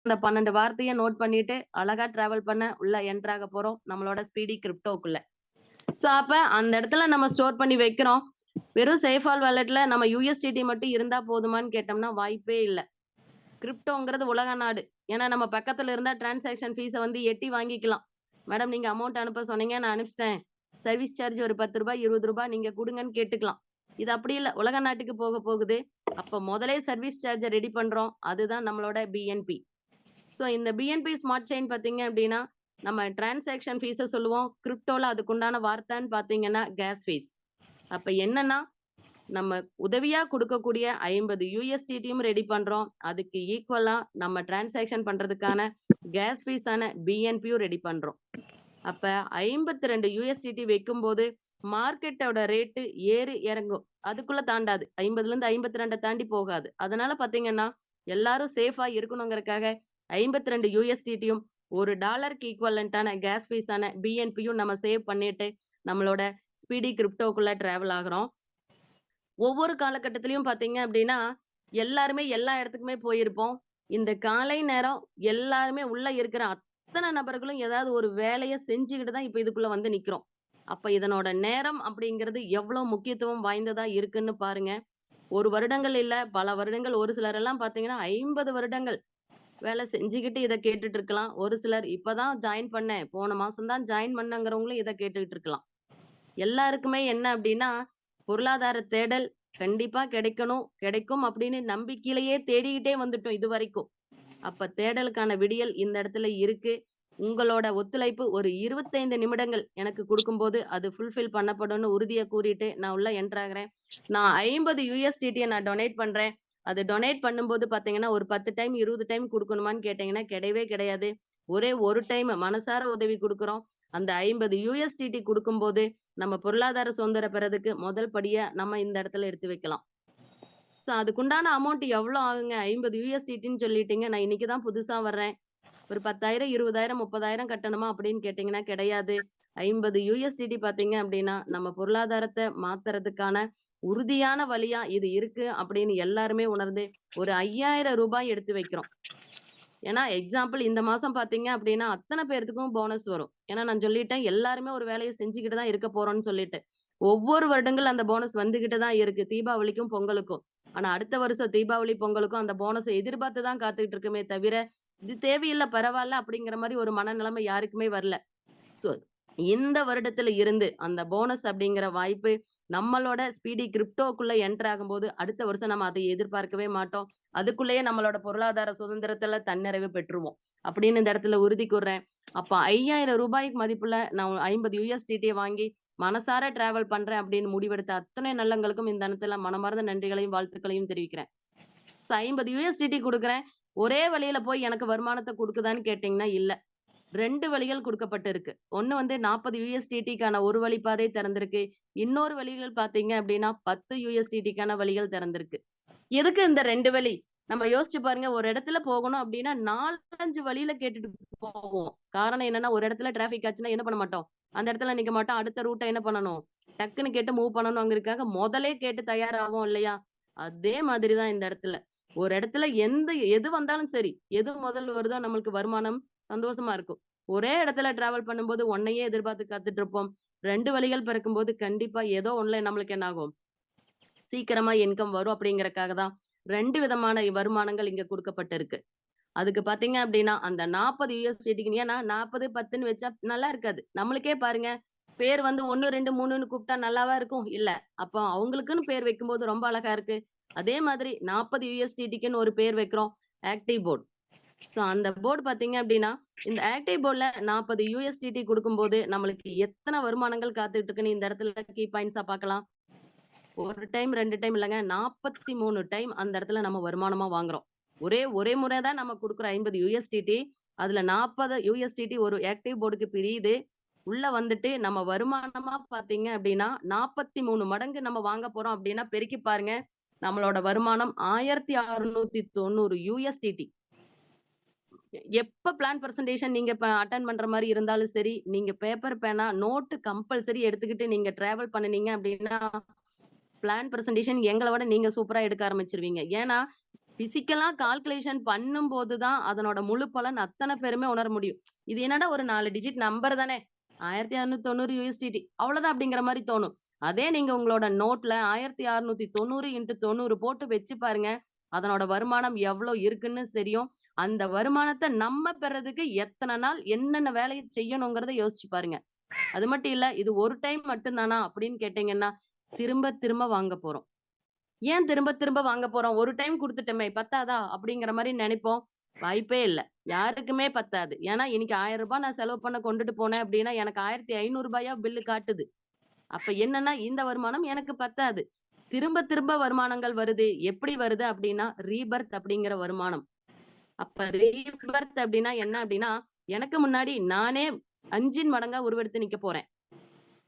அந்த 12 வார்த்தைய நோட் பண்ணிட்டு, அழகா டிராவல் பண்ண உள்ள என்டர் ஆக போறோம். நம்மளோட ஸ்பீடி கிரிப்டோக்குள்ள. அப்ப அந்த இடத்துல நம்ம ஸ்டோர் பண்ணி வைக்கிறோம். வெறும் சேஃபால் வாலெட்ல நம்ம யுஎஸ்டிடி மட்டும் இருந்தா போதுமான்னு கேட்டோம்னா, வாய்ப்பே இல்ல. கிரிப்டோங்கிறது உலக நாடு. ஏன்னா நம்ம பக்கத்துல இருந்தா டிரான்சாக்ஷன் ஃபீஸ வந்து எட்டி வாங்கிக்கலாம். மேடம் நீங்க அமௌண்ட் அனுப்ப சொன்னீங்க, நான் அனுப்பிச்சிட்டேன். சர்வீஸ் சார்ஜ் ஒரு ரூ. 10 ரூ. 20 நீங்க குடுங்கன்னு கேட்டுக்கலாம். இது அப்படி இல்ல. உலக நாட்டுக்கு போகுது. அப்ப முதலே சர்வீஸ் சார்ஜ ரெடி பண்றோம். அதுதான் நம்மளோட பிஎன்பி. இந்த பிஎன்பி ஸ்மார்ட் செயின் பார்த்தீங்க அப்படின்னா, நம்ம டிரான்சாக்ஷன் ஃபீஸ சொல்லுவோம். கிரிப்டோல அதுக்குண்டான வார்த்தைன்னு பார்த்தீங்கன்னா, கேஸ் ஃபீஸ். அப்ப என்னன்னா, நம்ம உதவியா குடுக்கக்கூடிய 50 யுஎஸ்டிடியும் ரெடி பண்றோம். அதுக்கு ஈக்குவலா நம்ம டிரான்சாக்ஷன் பண்றதுக்கான கேஸ் ஃபீஸான பிஎன்பியும் ரெடி பண்றோம். அப்ப 52 யுஎஸ்டிடி வைக்கும்போது, மார்க்கெட்டோட ரேட்டு ஏறி இறங்கும். அதுக்குள்ள தாண்டாது. 50லேருந்து 52 தாண்டி போகாது. அதனால பார்த்தீங்கன்னா, எல்லாரும் சேஃபா இருக்கணுங்கிறதுக்காக 52 யுஎஸ்டிடியும் $1க்கு ஈக்குவலன்ட்டான கேஸ் ஃபீஸான பிஎன்பியும் நம்ம சேவ் பண்ணிட்டு, நம்மளோட ஸ்பீடி கிரிப்டோக்குள்ள டிராவல் ஆகுறோம். ஒவ்வொரு காலகட்டத்திலயும் பார்த்தீங்க அப்படின்னா, எல்லாருமே எல்லா இடத்துக்குமே போயிருப்போம். இந்த காலை நேரம் எல்லாருமே உள்ள இருக்கிற அத்தன நபர்களும் ஏதாவது ஒரு வேலைய செஞ்சுகிட்டு தான் இப்ப இதுக்குள்ள வந்து நிக்கிறோம். அப்ப இதனோட நேரம் அப்படிங்கிறது எவ்வளோ முக்கியத்துவம் வாய்ந்ததா இருக்குன்னு பாருங்க. 1 வருடங்கள் இல்ல, பல வருடங்கள் ஒரு சிலரெல்லாம் பார்த்தீங்கன்னா, 50 வருடங்கள் வேலை செஞ்சுகிட்டு இத கேட்டுட்டு இருக்கலாம். ஒரு சிலர் இப்பதான் ஜாயின் பண்ணேன். போன மாசம் தான் ஜாயின் பண்ணேங்கிறவங்களும் இத கேட்டுட்டு இருக்கலாம். எல்லாருக்குமே என்ன அப்படின்னா, பொருளாதார தேடல் கண்டிப்பா கிடைக்கணும், கிடைக்கும் அப்படின்னு நம்பிக்கையிலேயே தேடிக்கிட்டே வந்துட்டோம் இதுவரைக்கும். அப்ப தேடலுக்கான விடியல் இந்த இடத்துல இருக்கு. உங்களோட ஒத்துழைப்பு ஒரு 25 நிமிடங்கள் எனக்கு குடுக்கும்போது, அது ஃபுல்ஃபில் பண்ணப்படும்னு உறுதிய கூறிட்டு, நான் உள்ள என்டர் ஆகுறேன். நான் 50 யுஎஸ்டிடிய நான் டொனேட் பண்றேன். அது டொனேட் பண்ணும்போது பார்த்தீங்கன்னா, ஒரு 10 டைம், 20 டைம் குடுக்கணுமான்னு கேட்டீங்கன்னா, கிடையவே கிடையாது. ஒரே ஒரு டைம் மனசார உதவி குடுக்குறோம். அந்த 50 யுஎஸ்டிடி குடுக்கும்போது, நம்ம பொருளாதார சுதந்திரம் பெறதுக்கு முதல் படியா நம்ம இந்த இடத்துல எடுத்து வைக்கலாம். அதுக்குண்டான அமௌண்ட் எவ்வளோ ஆகுங்க? 50 யுஎஸ்டிடின்னு சொல்லிட்டீங்க. நான் இன்னைக்கு தான் புதுசா வர்றேன். ஒரு 10,000, 20,000, 30,000 கட்டணுமா அப்படின்னு கேட்டீங்கன்னா கிடையாது. 50 யுஎஸ்டிடி பார்த்தீங்க அப்படின்னா, நம்ம பொருளாதாரத்த மாத்துறதுக்கான உறுதியான வழியா இது இருக்கு அப்படின்னு எல்லாருமே உணர்ந்து, ஒரு ரூ. 5,000 எடுத்து வைக்கிறோம். ஏன்னா எக்ஸாம்பிள் இந்த மாசம் பார்த்தீங்க அப்படின்னா, அத்தன பேர்த்துக்கும் போனஸ் வரும். ஏன்னா நான் சொல்லிட்டேன், எல்லாருமே ஒரு வேலைய செஞ்சுக்கிட்டு தான் இருக்க போறோம்ன்னு சொல்லிட்டு. ஒவ்வொரு வருடங்கள் அந்த போனஸ் வந்துகிட்டு தான் இருக்கு. தீபாவளிக்கும், பொங்கலுக்கும். ஆனா அடுத்த வருஷம் தீபாவளி, பொங்கலுக்கும் அந்த போனஸ எதிர்பார்த்து தான் காத்துக்கிட்டு இருக்கோமே தவிர, இது தேவையில்ல பரவால்ல அப்படிங்கிற மாரி ஒரு மனநிலைமை யாருக்குமே வரல. ஸோ, இந்த வருடத்துல இருந்து அந்த போனஸ் அப்படிங்கிற வாய்ப்பு நம்மளோட ஸ்பீடி கிரிப்டோக்குள்ள என்டர் ஆகும்போது, அடுத்த வருஷம் நம்ம அதை எதிர்பார்க்கவே மாட்டோம். அதுக்குள்ளேயே நம்மளோட பொருளாதார சுதந்திரத்துல தன்னிறைவு பெற்றுருவோம். அப்படின்னு இந்த இடத்துல உறுதி கூர்றேன். அப்ப ரூ. 5,000 மதிப்புள்ள நான் 50 யுஎஸ்டிடிய வாங்கி மனசார டிராவல் பண்றேன் அப்படின்னு முடிவெடுத்த அத்தனை நல்லவங்களுக்கும் இந்த இடத்துல மனமார்ந்த நன்றிகளையும், வாழ்த்துக்களையும் தெரிவிக்கிறேன். 50 யுஎஸ்டிடி குடுக்குறேன். ஒரே வழியில போய் எனக்கு வருமானத்த குடுக்குதான்னு கேட்டீங்கன்னா, இல்ல. 2 வழிகள் குடுக்கப்பட்டிருக்கு. ஒண்ணு வந்து 40 யுஎஸ்டிடிக்கான ஒரு வழிப்பாதை திறந்திருக்கு. இன்னொரு வழிகள் பார்த்தீங்க அப்படின்னா, 10 யுஎஸ்டிடிக்கான வழிகள் திறந்திருக்கு. எதுக்கு இந்த 2 வழி? நம்ம யோசிச்சு பாருங்க. ஒரு இடத்துல போகணும் அப்படின்னா 4, 5 வழியில கேட்டுட்டு போவோம். காரணம் என்னன்னா, ஒரு இடத்துல டிராஃபிக் ஆச்சுன்னா என்ன பண்ண மாட்டோம்? அந்த இடத்துல நிக்க மாட்டோம். அடுத்த ரூட்ட என்ன பண்ணணும்? டக்குன்னு கேட்டு மூவ் பண்ணணும்ங்கிறதுக்காக முதலே கேட்டு தயாராவோம் இல்லையா? அதே மாதிரி தான் இந்த இடத்துல. ஒரு இடத்துல எது வந்தாலும் சரி, எது முதல் வருதோ நம்மளுக்கு வருமானம் சந்தோஷமா இருக்கும். ஒரே இடத்துல டிராவல் பண்ணும்போது ஒன்னையே எதிர்பார்த்து காத்துட்டு இருப்போம். 2 வழிகள் பிறக்கும்போது கண்டிப்பா ஏதோ ஒண்ணுல நம்மளுக்கு என்ன ஆகும்? சீக்கிரமா இன்கம் வரும் அப்படிங்கிறக்காக தான் 2 விதமான வருமானங்கள் இங்க குடுக்கப்பட்டிருக்கு. அதுக்கு பார்த்தீங்க அப்டின்னா, அந்த 40 யுஎஸ்டிடிக்கு ஏன்னா 40, 10ன்னு வச்சா நல்லா இருக்காது. நம்மளுக்கே பாருங்க, பேர் வந்து 1, 2, 3ன்னு கூப்பிட்டா நல்லாவா இருக்கும்? இல்ல. அப்போ அவங்களுக்குன்னு பேர் வைக்கும்போது ரொம்ப அழகா இருக்கு. அதே மாதிரி 40 யுஎஸ்டிடிக்குன்னு ஒரு பேர் வைக்கிறோம். Active board. அந்த போர்டு பார்த்தீங்க அப்டின்னா, இந்த ஆக்டிவ் போர்ட்ல 40 யுஎஸ்டிடி குடுக்கும்போது, நம்மளுக்கு எத்தன வருமானங்கள் காத்துட்டு இருக்குன்னு இந்த இடத்துல கீ பாயிண்ட்ஸா பார்க்கலாம். 1 டைம், 2 டைம் இல்லங்க. 43 டைம் அந்த இடத்துல நம்ம வருமானமா வாங்குறோம். ஒரே முறை தான் நம்ம குடுக்குற 50 யுஎஸ்டிடி. அதுல 40 யுஎஸ்டிடி ஒரு ஆக்டிவ் போர்டுக்கு பிரியுது. உள்ள வந்துட்டு நம்ம வருமானமா பார்த்தீங்க அப்டின்னா, 43 மடங்கு நம்ம வாங்க போறோம் அப்டின்னா, பெருக்கி பாருங்க. நம்மளோட வருமானம் 1690 யுஎஸ்டிடி. எப்ப பிளான் பிரசன்டேஷன் நீங்க அட்டெண்ட் பண்ற மாரி இருந்தாலும் சரி, நீங்க பேப்பர், பேனா, நோட்டு கம்பல்சரி எடுத்துக்கிட்டு நீங்க டிராவல் பண்ணுனீங்க அப்டின்னா, பிளான் பிரசன்டேஷன் எங்கள விட நீங்க சூப்பரா எடுக்க ஆரம்பிச்சுருவீங்க. ஏன்னா, பிசிக்கலா கால்குலேஷன் பண்ணும்போது தான் அதனோட முழு பலன் அத்தனை பேருமே உணர முடியும். இது என்னடா ஒரு 4 டிஜிட் நம்பர் தானே! 1690 USDT அவ்வளோதான் அப்படிங்கிற மாரி தோணும். அதே நீங்க உங்களோட நோட்ல 1690 இன்டு 90 போட்டு வச்சு பாருங்க. அதனோட வருமானம் எவ்வளோ இருக்குன்னு தெரியும். அந்த வருமானத்த நம்ம பெறதுக்கு எத்தன நாள் என்னென்ன வேலைய செய்யணுங்கிறத யோசிச்சு பாருங்க. அது மட்டும் இல்ல, இது ஒரு டைம் மட்டும் தானா அப்படின்னு கேட்டீங்கன்னா, திரும்ப திரும்ப வாங்க போறோம். ஏன் திரும்ப திரும்ப வாங்க போறோம்? ஒரு டைம் குடுத்துட்டோமே பத்தாதா? அப்படிங்கிற மாரி நெனைப்போம். வாய்ப்பே இல்ல. யாருக்குமே பத்தாது. ஏன்னா இன்னைக்கு ரூ. 1000 நான் செலவு பண்ண கொண்டுட்டு போனேன் அப்படின்னா, எனக்கு ரூ. 1500 பில்லு காட்டுது. அப்ப என்னன்னா, இந்த வருமானம் எனக்கு பத்தாது. திரும்ப திரும்ப வருமானங்கள் வருது. எப்படி வருது அப்படின்னா, ரீபர்த் அப்படிங்கிற வருமானம். அப்ப ரீபர்த் அப்படின்னா என்ன அப்படின்னா, எனக்கு முன்னாடி நானே 5 மடங்கா உருவெடுத்து நிக்க போறேன்.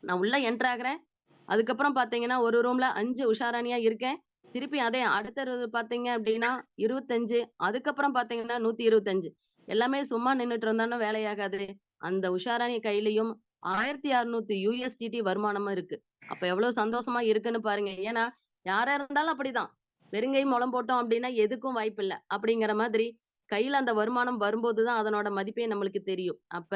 நான் உள்ள என்டர் ஆகுறேன். அதுக்கப்புறம் பார்த்தீங்கன்னா, ஒரு ரூம்ல 5 உஷாராணியா இருக்கேன். திருப்பி அதே அடுத்தது பார்த்தீங்க அப்டின்னா 25 அதுக்கப்புறம் பார்த்தீங்கன்னா 125 எல்லாமே சும்மா நின்னுட்டு இருந்தாலும் வேலையாகாது. அந்த உஷாராணி கையிலயும் 1600 USDT வருமானமும் இருக்கு. அப்ப எவ்ளோ சந்தோஷமா இருக்குன்னு பாருங்க. ஏன்னா, யாரா இருந்தாலும் அப்படிதான். வெறுங்கை முழம் போட்டோம் அப்டின்னா எதுக்கும் வாய்ப்பில்ல. அப்படிங்கிற மாதிரி கையில அந்த வருமானம் வரும்போது தான் அதனோட மதிப்பே நம்மளுக்கு தெரியும். அப்ப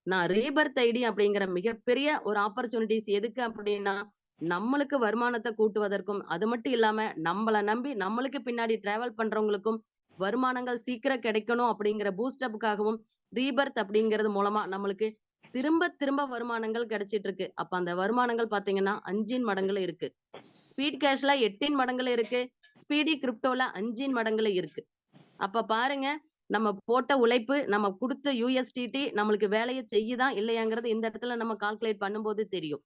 நான் ரீபர்த் ஐடி அப்படிங்கிற மிகப்பெரிய ஒரு ஆப்பர்ச்சுனிட்டீஸ் எதுக்கு அப்படின்னா, நம்மளுக்கு வருமானத்த கூட்டுவதற்கும், அது மட்டும் இல்லாம நம்மள நம்பி நம்மளுக்கு பின்னாடி டிராவல் பண்றவங்களுக்கும் வருமானங்கள் சீக்கிரம் கிடைக்கணும் அப்படிங்கிற பூஸ்டப்புக்காகவும், ரீபர்த் அப்படிங்கிறது மூலமா நம்மளுக்கு திரும்ப திரும்ப வருமானங்கள் கிடைச்சிட்டு இருக்கு. அப்ப அந்த வருமானங்கள் பார்த்தீங்கன்னா 5 மடங்குல இருக்கு. ஸ்பீட் கேஷ்ல 8 மடங்குல இருக்கு. ஸ்பீடி கிரிப்டோல 5 மடங்குல இருக்கு. அப்ப பாருங்க, நம்ம போட்ட உழைப்பு, நம்ம குடுத்த USDT நம்மளுக்கு வேலைய செய்யுதா, இல்லையாங்கிறது இந்த இடத்துல நம்ம கால்குலேட் பண்ணும்போது தெரியும்.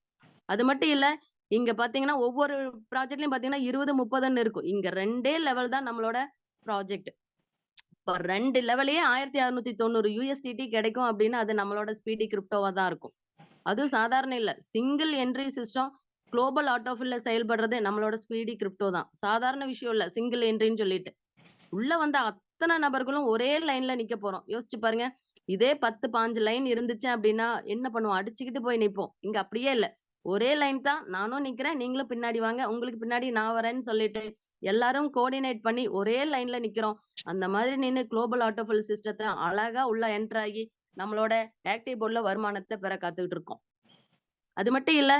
அது மட்டும் இல்ல, இங்க பார்த்தீங்கன்னா, ஒவ்வொரு ப்ராஜெக்ட்லயும் பார்த்தீங்கன்னா 20, 30ன்னு இருக்கும். இங்க 2டே லெவல் தான் நம்மளோட ப்ராஜெக்ட். இப்ப 2 லெவல்லயே 1690 USDT கிடைக்கும் அப்டின்னா, அது நம்மளோட ஸ்பீடி கிரிப்டோவா தான் இருக்கும். அதுவும் சாதாரண இல்ல. சிங்கிள் என்ட்ரி சிஸ்டம் குளோபல் ஆட்டோஃபில்ல செயல்படுறது நம்மளோட ஸ்பீடி கிரிப்டோ தான். சாதாரண விஷயம் இல்ல. சிங்கிள் என்ட்ரின்னு சொல்லிட்டு. உள்ள வந்த அத்தன நபர்களும் ஒரே லைன்ல நிக்க போறோம். யோசிச்சு பாருங்க. இதே 10, 15 லைன் இருந்துச்சு அப்டின்னா, என்ன பண்ணுவோம்? அடிச்சுக்கிட்டு போய் நிப்போம். இங்க அப்படியே இல்ல. ஒரே லைன் தான். நானும் நிக்கிறேன். நீங்களும் பின்னாடி வாங்க. உங்களுக்கு பின்னாடி நான் வரேன்னு சொல்லிட்டு, எல்லாரும் கோஆர்டினேட் பண்ணி ஒரே லைன்ல நிக்கிறோம். அந்த மாதிரி நின்னு குளோபல் ஆட்டோஃபில் சிஸ்டத்த அழகா உள்ள என்டர் ஆகி, நம்மளோட ஆக்டிவ் போர்ட்ல வருமானத்த பெற காத்துக்கிட்டு இருக்கோம். அது மட்டும் இல்ல,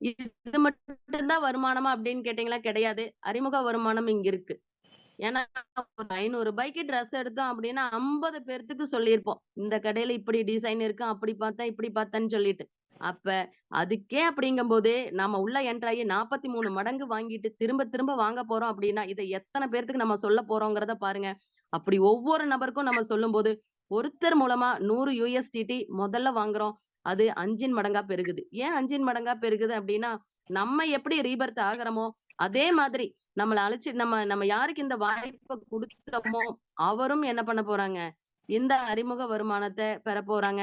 இது மட்டும் தான் வருமானமா அப்படின்னு கேட்டீங்களா? கிடையாது. அறிமுக வருமானம் இங்க இருக்கு. ஏன்னா, ஒரு ரூ. 500க்கு ட்ரெஸ் எடுத்தோம் அப்டின்னா, 50 பேர்த்துக்கு சொல்லியிருப்போம். இந்த கடையில இப்படி டிசைன் இருக்கு, அப்படி பார்த்தேன், இப்படி பார்த்தேன்னு சொல்லிட்டு. அப்ப அதுக்கே அப்படிங்கும்போது, நாம உள்ள என்டர் ஆகி 43 மடங்கு வாங்கிட்டு, திரும்ப திரும்ப வாங்க போறோம் அப்படின்னா, இத எத்தன பேர்த்துக்கு நம்ம சொல்ல போறோங்கிறத பாருங்க. அப்படி ஒவ்வொரு நபருக்கும் நம்ம சொல்லும்போது, ஒருத்தர் மூலமா 100 USDT முதல்ல வாங்குறோம். அது 5 மடங்கா பெருகுது. ஏன் 5 மடங்கா பெருகுது அப்படின்னா, நம்ம எப்படி ரீபர்த் ஆகுறோமோ, அதே மாதிரி நம்மள அழைச்சு நம்ம நம்ம யாருக்கு இந்த வாய்ப்ப குடுத்தோமோ, அவரும் என்ன பண்ண போறாங்க? இந்த அறிமுக வருமானத்த பெறப் போறாங்க.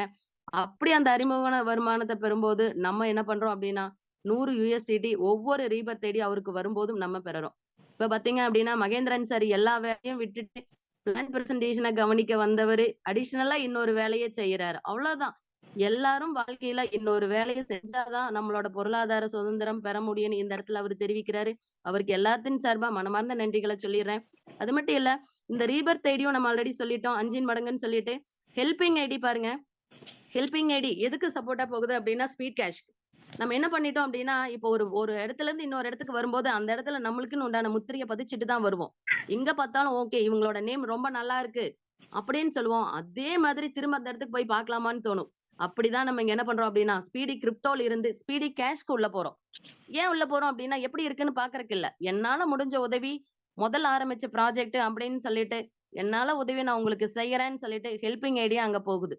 அப்படி அந்த அறிமுக வருமானத்த பெறும்போது, நம்ம என்ன பண்றோம் அப்படின்னா, 100 USDT ஒவ்வொரு ரீபர்த் ஐடி அவருக்கு வரும்போதும் நம்ம பெறுறோம். இப்ப பார்த்தீங்க அப்படின்னா, மகேந்திரன் சார் எல்லா வேலையும் விட்டுட்டு பிளான் பிரசன்டேஷன கவனிக்க வந்தவரு, அடிஷனலா இன்னொரு வேலைய செய்யறாரு. அவ்வளோதான். எல்லாரும் வாழ்க்கையில இன்னொரு வேலைய செஞ்சா தான் நம்மளோட பொருளாதார சுதந்திரம் பெற முடியும்னு இந்த இடத்துல அவரு தெரிவிக்கிறாரு. அவருக்கு எல்லாத்தின் சார்பா மனமார்ந்த நன்றிகள சொல்லிர்றேன். அது மட்டும் இல்ல, இந்த ரீபர்த் ஐடியும் நம்ம ஆல்ரெடி சொல்லிட்டோம். 5 மடங்குன்னு சொல்லிட்டு, ஹெல்பிங் ஐடி பாருங்க. ஹெல்பிங் ஐடி எதுக்கு சப்போர்ட்டா போகுது அப்டின்னா, ஸ்பீட் கேஷ். நம்ம என்ன பண்ணிட்டோம் அப்டின்னா, இப்போ ஒரு ஒரு இடத்துல இருந்து இன்னொரு இடத்துக்கு வரும்போது, அந்த இடத்துல நம்மளுக்குன்னு உண்டான முத்திரைய பதிச்சுட்டு தான் வருவோம். எங்க பார்த்தாலும் ஓகே இவங்களோட நேம் ரொம்ப நல்லா இருக்கு. அப்படின்னு சொல்லுவோம். அதே மாதிரி திரும்ப அந்த இடத்துக்கு போய் பார்க்கலாமான்னு தோணும். அப்படிதான் நம்ம இங்க என்ன பண்றோம் அப்டின்னா, ஸ்பீடி கிரிப்டோல இருந்து ஸ்பீடி கேஷ்க்கு உள்ள போறோம். ஏன் உள்ள போறோம் அப்டின்னா, எப்படி இருக்குன்னு பார்க்கறக்கு இல்ல. என்னால முடிஞ்ச உதவி, முதல்ல ஆரம்பிச்ச ப்ராஜெக்ட் அப்படின்னு சொல்லிட்டு, என்னால உதவி நான் உங்களுக்கு செய்யறேன்னு சொல்லிட்டு, ஹெல்பிங் ஐடியா அங்க போகுது.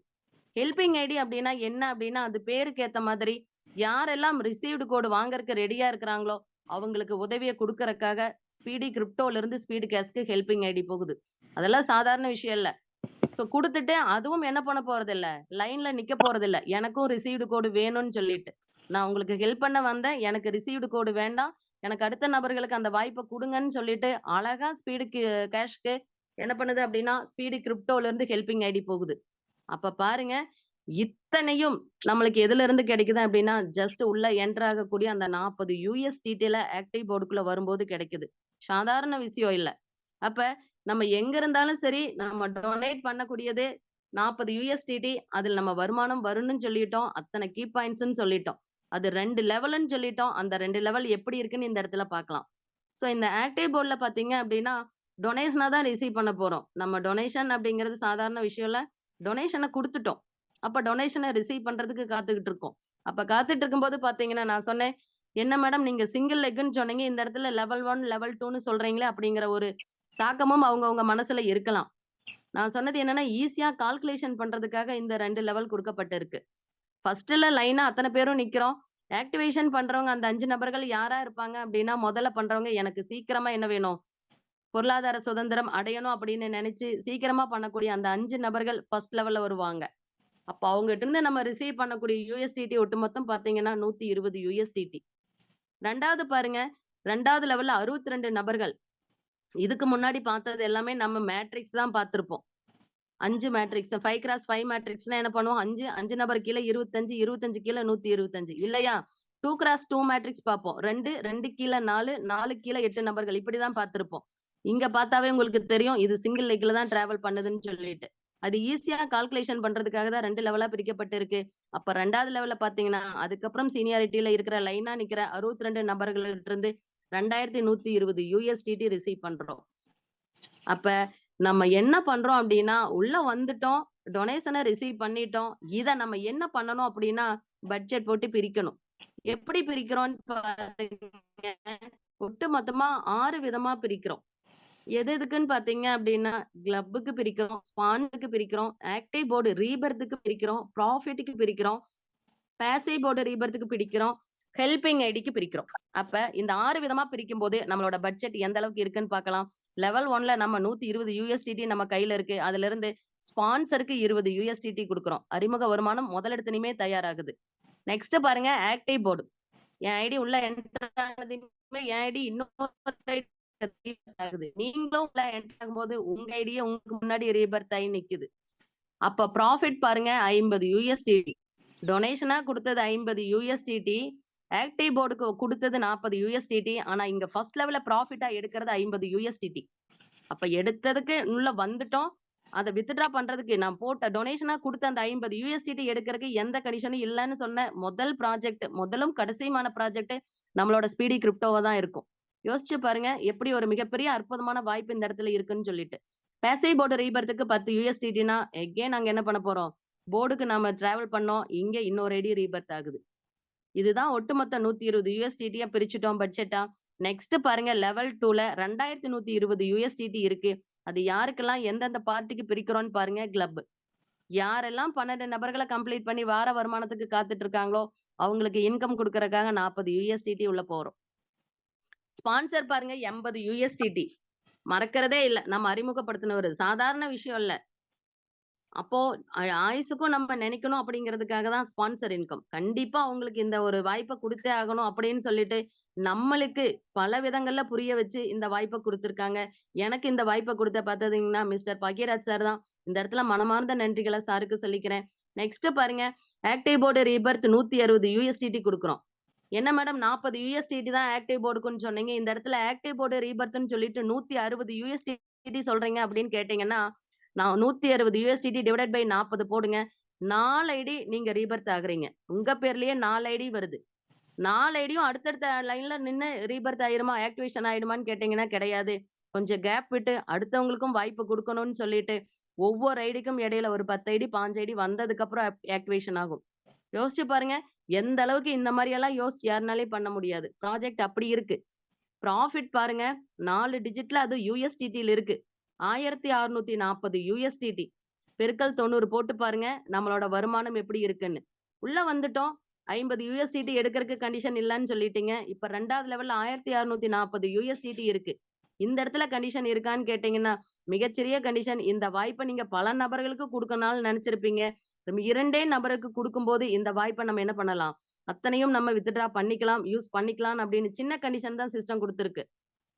ஹெல்பிங் ஐடி அப்டின்னா என்ன அப்டின்னா, அது பேருக்கு ஏத்த மாதிரி யாரெல்லாம் ரிசீவ்டு கோட் வாங்கறக்கு ரெடியா இருக்கிறாங்களோ, அவங்களுக்கு உதவிய குடுக்கறக்காக ஸ்பீடி கிரிப்டோல இருந்து ஸ்பீடு கேஷ்க்கு ஹெல்பிங் ஐடி போகுது. அதெல்லாம் சாதாரண விஷயம் இல்ல. குடுத்துட்டு அதுவும் என்ன பண்ண போறதில்ல. லைன்ல நிக்க போறதில்ல. எனக்கும் ரிசீவ்டு கோடு வேணும்னு சொல்லிட்டு. நான் உங்களுக்கு ஹெல்ப் பண்ண வந்தேன். எனக்கு ரிசீவ்டு கோடு வேண்டாம். எனக்கு அடுத்த நபர்களுக்கு அந்த வாய்ப்ப குடுங்கன்னு சொல்லிட்டு, அழகா ஸ்பீடு கேஷ்க்கு என்ன பண்ணுது அப்டின்னா, ஸ்பீடு கிரிப்டோல இருந்து ஹெல்பிங் ஐடி போகுது. அப்ப பாருங்க, இத்தனையும் நம்மளுக்கு எதுலருந்து கிடைக்குது அப்டின்னா, ஜஸ்ட் உள்ள என்டர் ஆகக்கூடிய அந்த 40 USDTல ஆக்டிவ் போர்டுக்குள்ள வரும்போது கிடைக்குது. சாதாரண விஷயம் இல்ல. அப்ப நம்ம எங்க இருந்தாலும் சரி, நம்ம டொனேட் பண்ணக்கூடியது 40 யுஎஸ்டிடி. அதில் நம்ம வருமானம் வரும்னு சொல்லிட்டோம். அத்தனை கீ பாயிண்ட்ஸ்ன்னு சொல்லிட்டோம். அது 2 லெவல்ன்னு சொல்லிட்டோம். அந்த 2 லெவல் எப்படி இருக்குன்னு இந்த இடத்துல பார்க்கலாம். ஸோ இந்த ஆக்டிவ் போர்ட்ல பார்த்தீங்க அப்படின்னா, டொனேஷனா தான் ரிசீவ் பண்ண போறோம். நம்ம டொனேஷன் அப்படிங்கிறது சாதாரண விஷயம் இல்ல. டொனேஷன குடுத்துட்டோம். அப்ப டொனேஷன ரிசீவ் பண்றதுக்கு காத்துக்கிட்டு இருக்கோம். அப்ப காத்துட்டு இருக்கும்போது பார்த்தீங்கன்னா, நான் சொன்னேன், "என்ன மேடம் நீங்க சிங்கிள் லெக்குன்னு சொன்னீங்க. இந்த இடத்துல லெவல் 1, லெவல் 2ன்னு சொல்றீங்களே" அப்படிங்கிற ஒரு தாக்கமும் அவங்கவங்க மனசுல இருக்கலாம். நான் சொன்னது என்னன்னா, ஈஸியா கால்குலேஷன் பண்றதுக்காக இந்த 2 லெவல் குடுக்கப்பட்டிருக்கு. ஃபர்ஸ்ட்ல லைனா அத்தன பேரும் நிக்கிறோம். ஆக்டிவேஷன் பண்றவங்க அந்த 5 நபர்கள் யாரா இருப்பாங்க அப்டின்னா, முதல்ல பண்றவங்க எனக்கு சீக்கிரமா என்ன வேணும்? பொருளாதார சுதந்திரம் அடையணும் அப்படின்னு நெனச்சு சீக்கிரமா பண்ணக்கூடிய அந்த 5 நபர்கள் ஃபர்ஸ்ட் லெவல்ல வருவாங்க. அப்ப அவங்கட்ட இருந்து நம்ம ரிசீவ் பண்ணக்கூடிய யுஎஸ்டிடி ஒட்டுமொத்தம் பார்த்தீங்கன்னா 120 யுஎஸ்டிடி. 2வது பாருங்க, 2வது லெவல்ல 62 நபர்கள். இதுக்கு முன்னாடி பார்த்தது எல்லாமே நம்ம மேட்ரிக்ஸ் தான் பார்த்திருப்போம். 5 மேட்ரிக்ஸ் 5x5 மேட்ரிக்ஸ்னா என்ன பண்ணுவோம்? 5 நபர் கீழ 25, 25 கீழ 125 இல்லையா? 2x2 மேட்ரிக்ஸ் பார்ப்போம். 2 கீழ 4, 4 கீழ 8 நபர்கள் இப்படிதான் பார்த்திருப்போம். இங்க பார்த்தாவே உங்களுக்கு தெரியும். இது சிங்கிள் லெக்ல தான் டிராவல் பண்ணுதுன்னு சொல்லிட்டு. அது ஈஸியா கால்குலேஷன் பண்றதுக்காக தான் 2 லெவலா பிரிக்கப்பட்டிருக்கு. அப்ப 2வது லெவல்ல பார்த்தீங்கன்னா, அதுக்கப்புறம் சீனியாரிட்டில இருக்கிற லைனா நிக்கிற 62 நபர்கள்ட்ட இருந்து 2120 யுஎஸ்டிடி ரிசீவ் பண்றோம். அப்ப நம்ம என்ன பண்றோம் அப்டின்னா, உள்ள வந்துட்டோம். டொனேஷன ரிசீவ் பண்ணிட்டோம். இத நம்ம என்ன பண்ணணும் அப்டின்னா, பட்ஜெட் போட்டு பிரிக்கணும். எப்படி பிரிக்கிறோம்னு பாருங்க. ஒட்டு மொத்தமா 6 விதமா பிரிக்கிறோம். எது எதுக்குன்னு பார்த்தீங்க அப்டின்னா, கிளப்புக்கு பிரிக்கிறோம், ஸ்பான்ஸுக்கு பிரிக்கிறோம், ஆக்டிவ் போர்டு ரீபர்த்துக்கு பிரிக்கிறோம், ப்ராஃபிட்க்கு பிரிக்கிறோம், பேசிவ் போர்டு ரீபர்த்துக்கு பிரிக்கிறோம், ஹெல்பிங் ஐடிக்கு பிரிக்கிறோம். அப்ப இந்த 6 விதமா பிரிக்கும்போது நம்மளோட பட்ஜெட் எந்த அளவுக்கு இருக்குன்னு பார்க்கலாம். லெவல் 1ல நம்ம 120 யுஎஸ்டிடி நம்ம கையில இருக்கு. அதிலிருந்து ஸ்பான்சருக்கு 20 யுஎஸ்டிடி குடுக்குறோம். அறிமுக வருமானம் முதலிடத்திலயுமே தயாராகுது. நெக்ஸ்ட் பாருங்க ஆக்டிவ் போர்டு. என் ஐடி உள்ள என்டர் ஆனதுமே என் ஐடி இன்னொரு ஐடி ஆகுது. நீங்களும் உள்ள என்டர் ஆகும்போது உங்க ஐடியே உங்களுக்கு முன்னாடி ரீபர்த் ஆகி நிக்குது. அப்ப ப்ராஃபிட் பாருங்க 50 யுஎஸ்டிடி. டொனேஷனா குடுத்தது 50 யுஎஸ்டிடி. ஆக்டிவ் போர்டுக்கு குடுத்தது 40 யுஎஸ்டிடி. ஆனா இங்க ஃபர்ஸ்ட் லெவல்ல ப்ராஃபிட்டா எடுக்கிறது 50 யுஎஸ்டிடி. அப்ப எடுத்ததுக்கு உள்ள வந்துட்டோம். அத வித்ட்ரா பண்றதுக்கு நான் போட்ட டொனேஷனா குடுத்த அந்த 50 யுஎஸ்டிடி எடுக்கறதுக்கு எந்த கண்டிஷனும் இல்லன்னு சொன்ன முதல் ப்ராஜெக்ட், முதலும் கடைசியுமான ப்ராஜெக்ட் நம்மளோட ஸ்பீடி கிரிப்டோவா தான் இருக்கும். யோசிச்சு பாருங்க, எப்படி ஒரு மிகப்பெரிய அற்புதமான வாய்ப்பு இந்த இடத்துல இருக்குன்னு சொல்லிட்டு. பேசிவ் போர்டு ரீபர்த்துக்கு 10 யுஎஸ்டிடினா, எகைன் நாங்க என்ன பண்ண போறோம்? போர்டுக்கு நாம டிராவல் பண்ணோம். இங்க இன்னொரு ஐடி ரீபர்த் ஆகுது. இதுதான் ஒட்டுமொத்த 120 யுஎஸ்டிடியா பிரிச்சுட்டோம் பட்ஜெட்டா. நெக்ஸ்ட் பாருங்க லெவல் 2ல 2120 யுஎஸ்டிடி இருக்கு. அது யாருக்கெல்லாம் எந்தெந்த பார்ட்டிக்கு பிரிக்கிறோம்னு பாருங்க கிளப். யாரெல்லாம் 12 நபர்கள கம்ப்ளீட் பண்ணி வார வருமானத்துக்கு காத்துட்டு இருக்காங்களோ, அவங்களுக்கு இன்கம் குடுக்கறதுக்காக 40 யுஎஸ்டிடி உள்ள போறோம். ஸ்பான்சர் பாருங்க 80 யுஎஸ்டிடி. மறக்கிறதே இல்ல. நம்ம அறிமுகப்படுத்தின ஒரு சாதாரண விஷயம் இல்ல. அப்போ ஆயுசுக்கும் நம்ம நினைக்கணும் அப்படிங்கிறதுக்காக தான் ஸ்பான்சர் இன்கம். கண்டிப்பா அவங்களுக்கு இந்த ஒரு வாய்ப்ப குடுத்தே ஆகணும் அப்படின்னு சொல்லிட்டு, நம்மளுக்கு பல விதங்கள்ல புரிய வச்சு இந்த வாய்ப்ப குடுத்திருக்காங்க. எனக்கு இந்த வாய்ப்ப குடுத்த பார்த்தீங்கன்னா, மிஸ்டர் பகீராஜ் சார் தான். இந்த இடத்துல மனமார்ந்த நன்றிகள சாருக்கு சொல்லிக்கிறேன். நெக்ஸ்ட் பாருங்க, ஆக்டிவ் போர்டு ரீபர்த் 160 யுஎஸ்டிடி குடுக்குறோம். என்ன மேடம் 40 யுஎஸ்டிடி தான் ஆக்டிவ் போர்டுக்குன்னு சொன்னீங்க. இந்த இடத்துல ஆக்டிவ் போர்டு ரீபர்த்ன்னு சொல்லிட்டு 160 யுஎஸ்டிடி சொல்றீங்க அப்படின்னு கேட்டீங்கன்னா, நான் 160 யுஎஸ்டிடி டிவைடட் பை 40 போடுங்க. 4 ஐடி நீங்க ரீபர்த் ஆகுறீங்க. உங்க பேர்லயே 4 ஐடி வருது. 4 ஐடியும் அடுத்தடுத்த லைன்ல நின்னு ரீபர்த் ஆயிருமா? ஆக்டிவேஷன் ஆயிடுமான்னு கேட்டீங்கன்னா கிடையாது. கொஞ்சம் கேப் விட்டு அடுத்தவங்களுக்கும் வாய்ப்பு குடுக்கணும்னு சொல்லிட்டு, ஒவ்வொரு ஐடிக்கும் இடையில ஒரு 10 ஐடி, 5 ஐடி வந்ததுக்கு அப்புறம் ஆக்டிவேஷன் ஆகும். யோசிச்சு பாருங்க. எந்த அளவுக்கு இந்த மாரி எல்லாம் யோசிச்சு யாருனாலயும் பண்ண முடியாது. ப்ராஜெக்ட் அப்படி இருக்கு. ப்ராஃபிட் பாருங்க 4 டிஜிட்ல அது யுஎஸ்டிடில இருக்கு. 1640 யுஎஸ்டிடி. பெருக்கல் 90 போட்டு பாருங்க. நம்மளோட வருமானம் எப்படி இருக்குன்னு. உள்ள வந்துட்டோம். 50 யுஎஸ்டிடி எடுக்கறக்கு கண்டிஷன் இல்லன்னு சொல்லிட்டீங்க. இப்ப 2வது லெவல்ல 1640 யுஎஸ்டிடி இருக்கு. இந்த இடத்துல கண்டிஷன் இருக்கான்னு கேட்டீங்கன்னா, மிகச்சிறிய கண்டிஷன். இந்த வாய்ப்ப நீங்க பல நபர்களுக்கு குடுக்கணும்னு நெனச்சிருப்பீங்க. 2டே நபருக்கு குடுக்கும்போது இந்த வாய்ப்ப நம்ம என்ன பண்ணலாம்? அத்தனையும் நம்ம வித்ட்ரா பண்ணிக்கலாம், யூஸ் பண்ணிக்கலாம் அப்படின்னு சின்ன கண்டிஷன் தான் சிஸ்டம் குடுத்திருக்கு.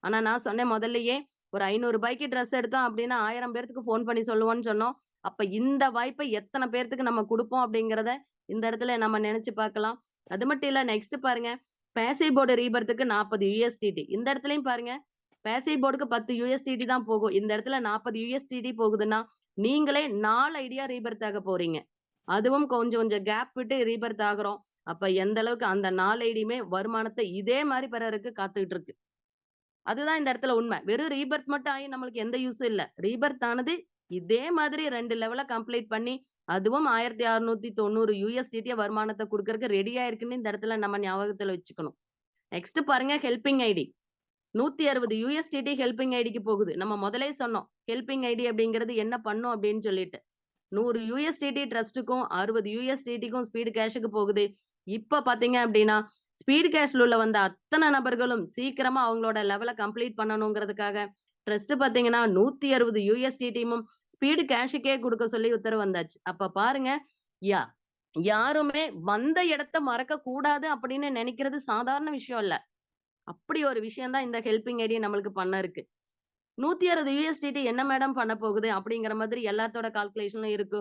ஆனா நான் சொன்னேன் முதல்லயே, ஒரு ரூ. 500க்கு ட்ரெஸ் எடுத்தோம் அப்டின்னா 1000 பேர்த்துக்கு ஃபோன் பண்ணி சொல்லுவோம்ன்னு சொன்னோம். அப்ப இந்த வாய்ப்ப எத்தன பேர்த்துக்கு நம்ம குடுப்போம் அப்டிங்கிறத இந்த இடத்துல நம்ம நெனச்சு பார்க்கலாம். அது மட்டும் இல்ல நெக்ஸ்ட் பாருங்க. பேசிவ் போர்டு ரீபர்த்துக்கு 40 யுஎஸ்டிடி. இந்த இடத்துலயும் பாருங்க. பேசிவ் போர்டுக்கு 10 USDT தான் போகும். இந்த இடத்துல 40 USDT போகுதுன்னா, நீங்களே 4 ஐடியா ரீபர்த் ஆக போறீங்க. அதுவும் கொஞ்சம் கொஞ்சம் கேப் விட்டு ரீபர்த் ஆகுறோம். அப்ப எந்த அளவுக்கு அந்த 4 ஐடியுமே வருமானத்த இதே மாரி பெறறதுக்கு காத்துக்கிட்டு இருக்கு. அதுதான் இந்த இடத்துல உண்மை. வெறும் ரீபர்த் மட்டும் ஆயி நம்மளுக்கு எந்த யூஸும் இல்ல. ரீபர்த் ஆனது இதே மாதிரி 2 லெவல கம்ப்ளீட் பண்ணி, அதுவும் 1690 USDT வருமானத்த குடுக்கறக்கு ரெடியா இருக்குன்னு இந்த இடத்துல நம்ம ஞாபகத்துல வச்சுக்கணும். நெக்ஸ்ட் பாருங்க ஹெல்பிங் ஐடி. 160 USDT ஹெல்பிங் ஐடிக்கு போகுது. நம்ம முதலே சொன்னோம். ஹெல்பிங் ஐடி அப்படிங்கிறது என்ன பண்ணும் அப்படின்னு சொல்லிட்டு. 100 USDT ட்ரஸ்ட்டுக்கும் 60 USDTக்கும் ஸ்பீடு கேஷ்க்கு போகுது. இப்ப பாத்தீங்க அப்படின்னா, ஸ்பீடு கேஷ்ல உள்ள வந்த அத்தன நபர்களும் சீக்கிரமா அவங்களோட லெவல கம்ப்ளீட் பண்ணணுங்கிறதுக்காக, ட்ரஸ்ட் பாத்தீங்கன்னா 160 USDTயும் ஸ்பீடு கேஷ்க்கே குடுக்க சொல்லி உத்தரவு வந்தாச்சு. அப்ப பாருங்க, யா யாருமே வந்த இடத்த மறக்க கூடாது அப்படின்னு நினைக்கிறது சாதாரண விஷயம் இல்ல. அப்படி ஒரு விஷயம் தான் இந்த ஹெல்பிங் ஐடி நம்மளுக்கு பண்ண இருக்கு. 160 USDT என்ன மேடம் பண்ண போகுது? அப்படிங்கிற மாதிரி எல்லாத்தோட கால்குலேஷனும் இருக்கு.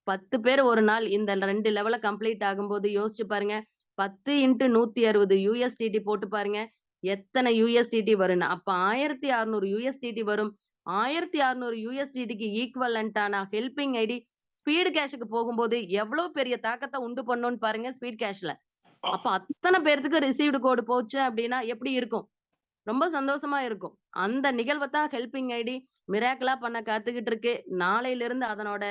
10 பேர் ஒரு நாள் இந்த 2 லெவல கம்ப்ளீட் ஆகும்போது யோசிச்சு பாருங்க. 10 × 160 USDT போட்டு பாருங்க. எத்தன USDT வரும்னு. அப்ப 1600 USDT வரும். 1600 USDTக்கு ஈக்வலன்ட்டான ஹெல்பிங் ஐடி ஸ்பீடு கேஷ்க்கு போகும்போது எவ்வளவு பெரிய தாக்கத்த உண்டு பண்ணும்னு பாருங்க ஸ்பீட் கேஷ்ல. அப்ப அத்தன பேர்த்துக்கு ரிசீவ்டு கோடு போச்சு அப்படின்னா எப்படி இருக்கும்? ரொம்ப சந்தோஷமா இருக்கும். அந்த நிகழ்வ தான் ஹெல்பிங் ஐடி மிராக்கிளா பண்ண காத்துக்கிட்டு இருக்கு. நாளையிலிருந்து அதனோட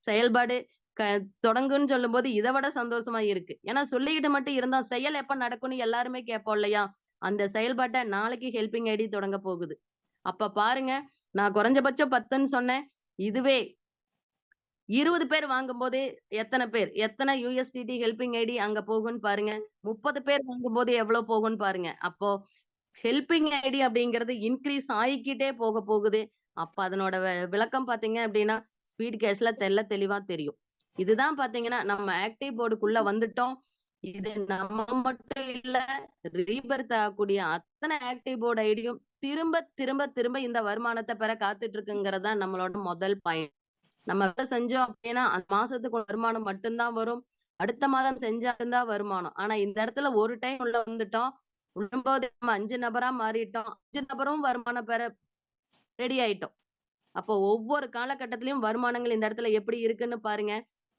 செயல்பாடு க தொடங்குன்னு சொல்லும்போது இத விட சந்தோஷமா இருக்கு. ஏன்னா சொல்லிக்கிட்டு மட்டும் இருந்தா செயல் எப்ப நடக்கும்னு எல்லாருமே கேட்போம் இல்லையா? அந்த செயல்பாட்ட நாளைக்கு ஹெல்பிங் ஐடி தொடங்க போகுது. அப்ப பாருங்க, நான் குறைஞ்சபட்சம் 10ன்னு சொன்னேன். இதுவே 20 பேர் வாங்கும்போது எத்தன பேர்? எத்தன USDT ஹெல்பிங் ஐடி அங்க போகும்ன்னு பாருங்க. 30 பேர் வாங்கும்போது எவ்வளவு போகும்ன்னு பாருங்க. அப்போ ஹெல்பிங் ஐடி அப்படிங்கிறது இன்கிரீஸ் ஆயிக்கிட்டே போகுது. அப்ப அதனோட விளக்கம் பார்த்தீங்க அப்படின்னா, ஸ்பீட் கேஷ்ல தெளிவா தெரியும். இதுதான் பார்த்தீங்கன்னா, நம்ம ஆக்டிவ் போர்டுக்குள்ள வந்துட்டோம். இது நம்ம மட்டும் இல்ல, ரீபர்த் ஆகக்கூடிய அத்தன ஆக்டிவ் போர்டு ஐடியும் திரும்ப இந்த வருமானத்த பெற காத்துட்டு இருக்குங்கிறது தான் நம்மளோட முதல் பாயிண்ட். நம்ம வேலை செஞ்சோம் அப்படின்னா, அந்த மாசத்துக்கு வருமானம் மட்டும் தான் வரும். அடுத்த மாதம் செஞ்சா தான் வருமானம். ஆனா இந்த இடத்துல ஒரு டைம் உள்ள வந்துட்டோம். விழும்போது நம்ம 5 நபரா மாறிட்டோம். 5 நபரும் வருமானம் பெற ரெடி ஆயிட்டோம். அப்போ ஒவ்வொரு காலகட்டத்திலயும் வருமானங்கள் இந்த இடத்துல எப்படி இருக்குன்னு பாருங்க.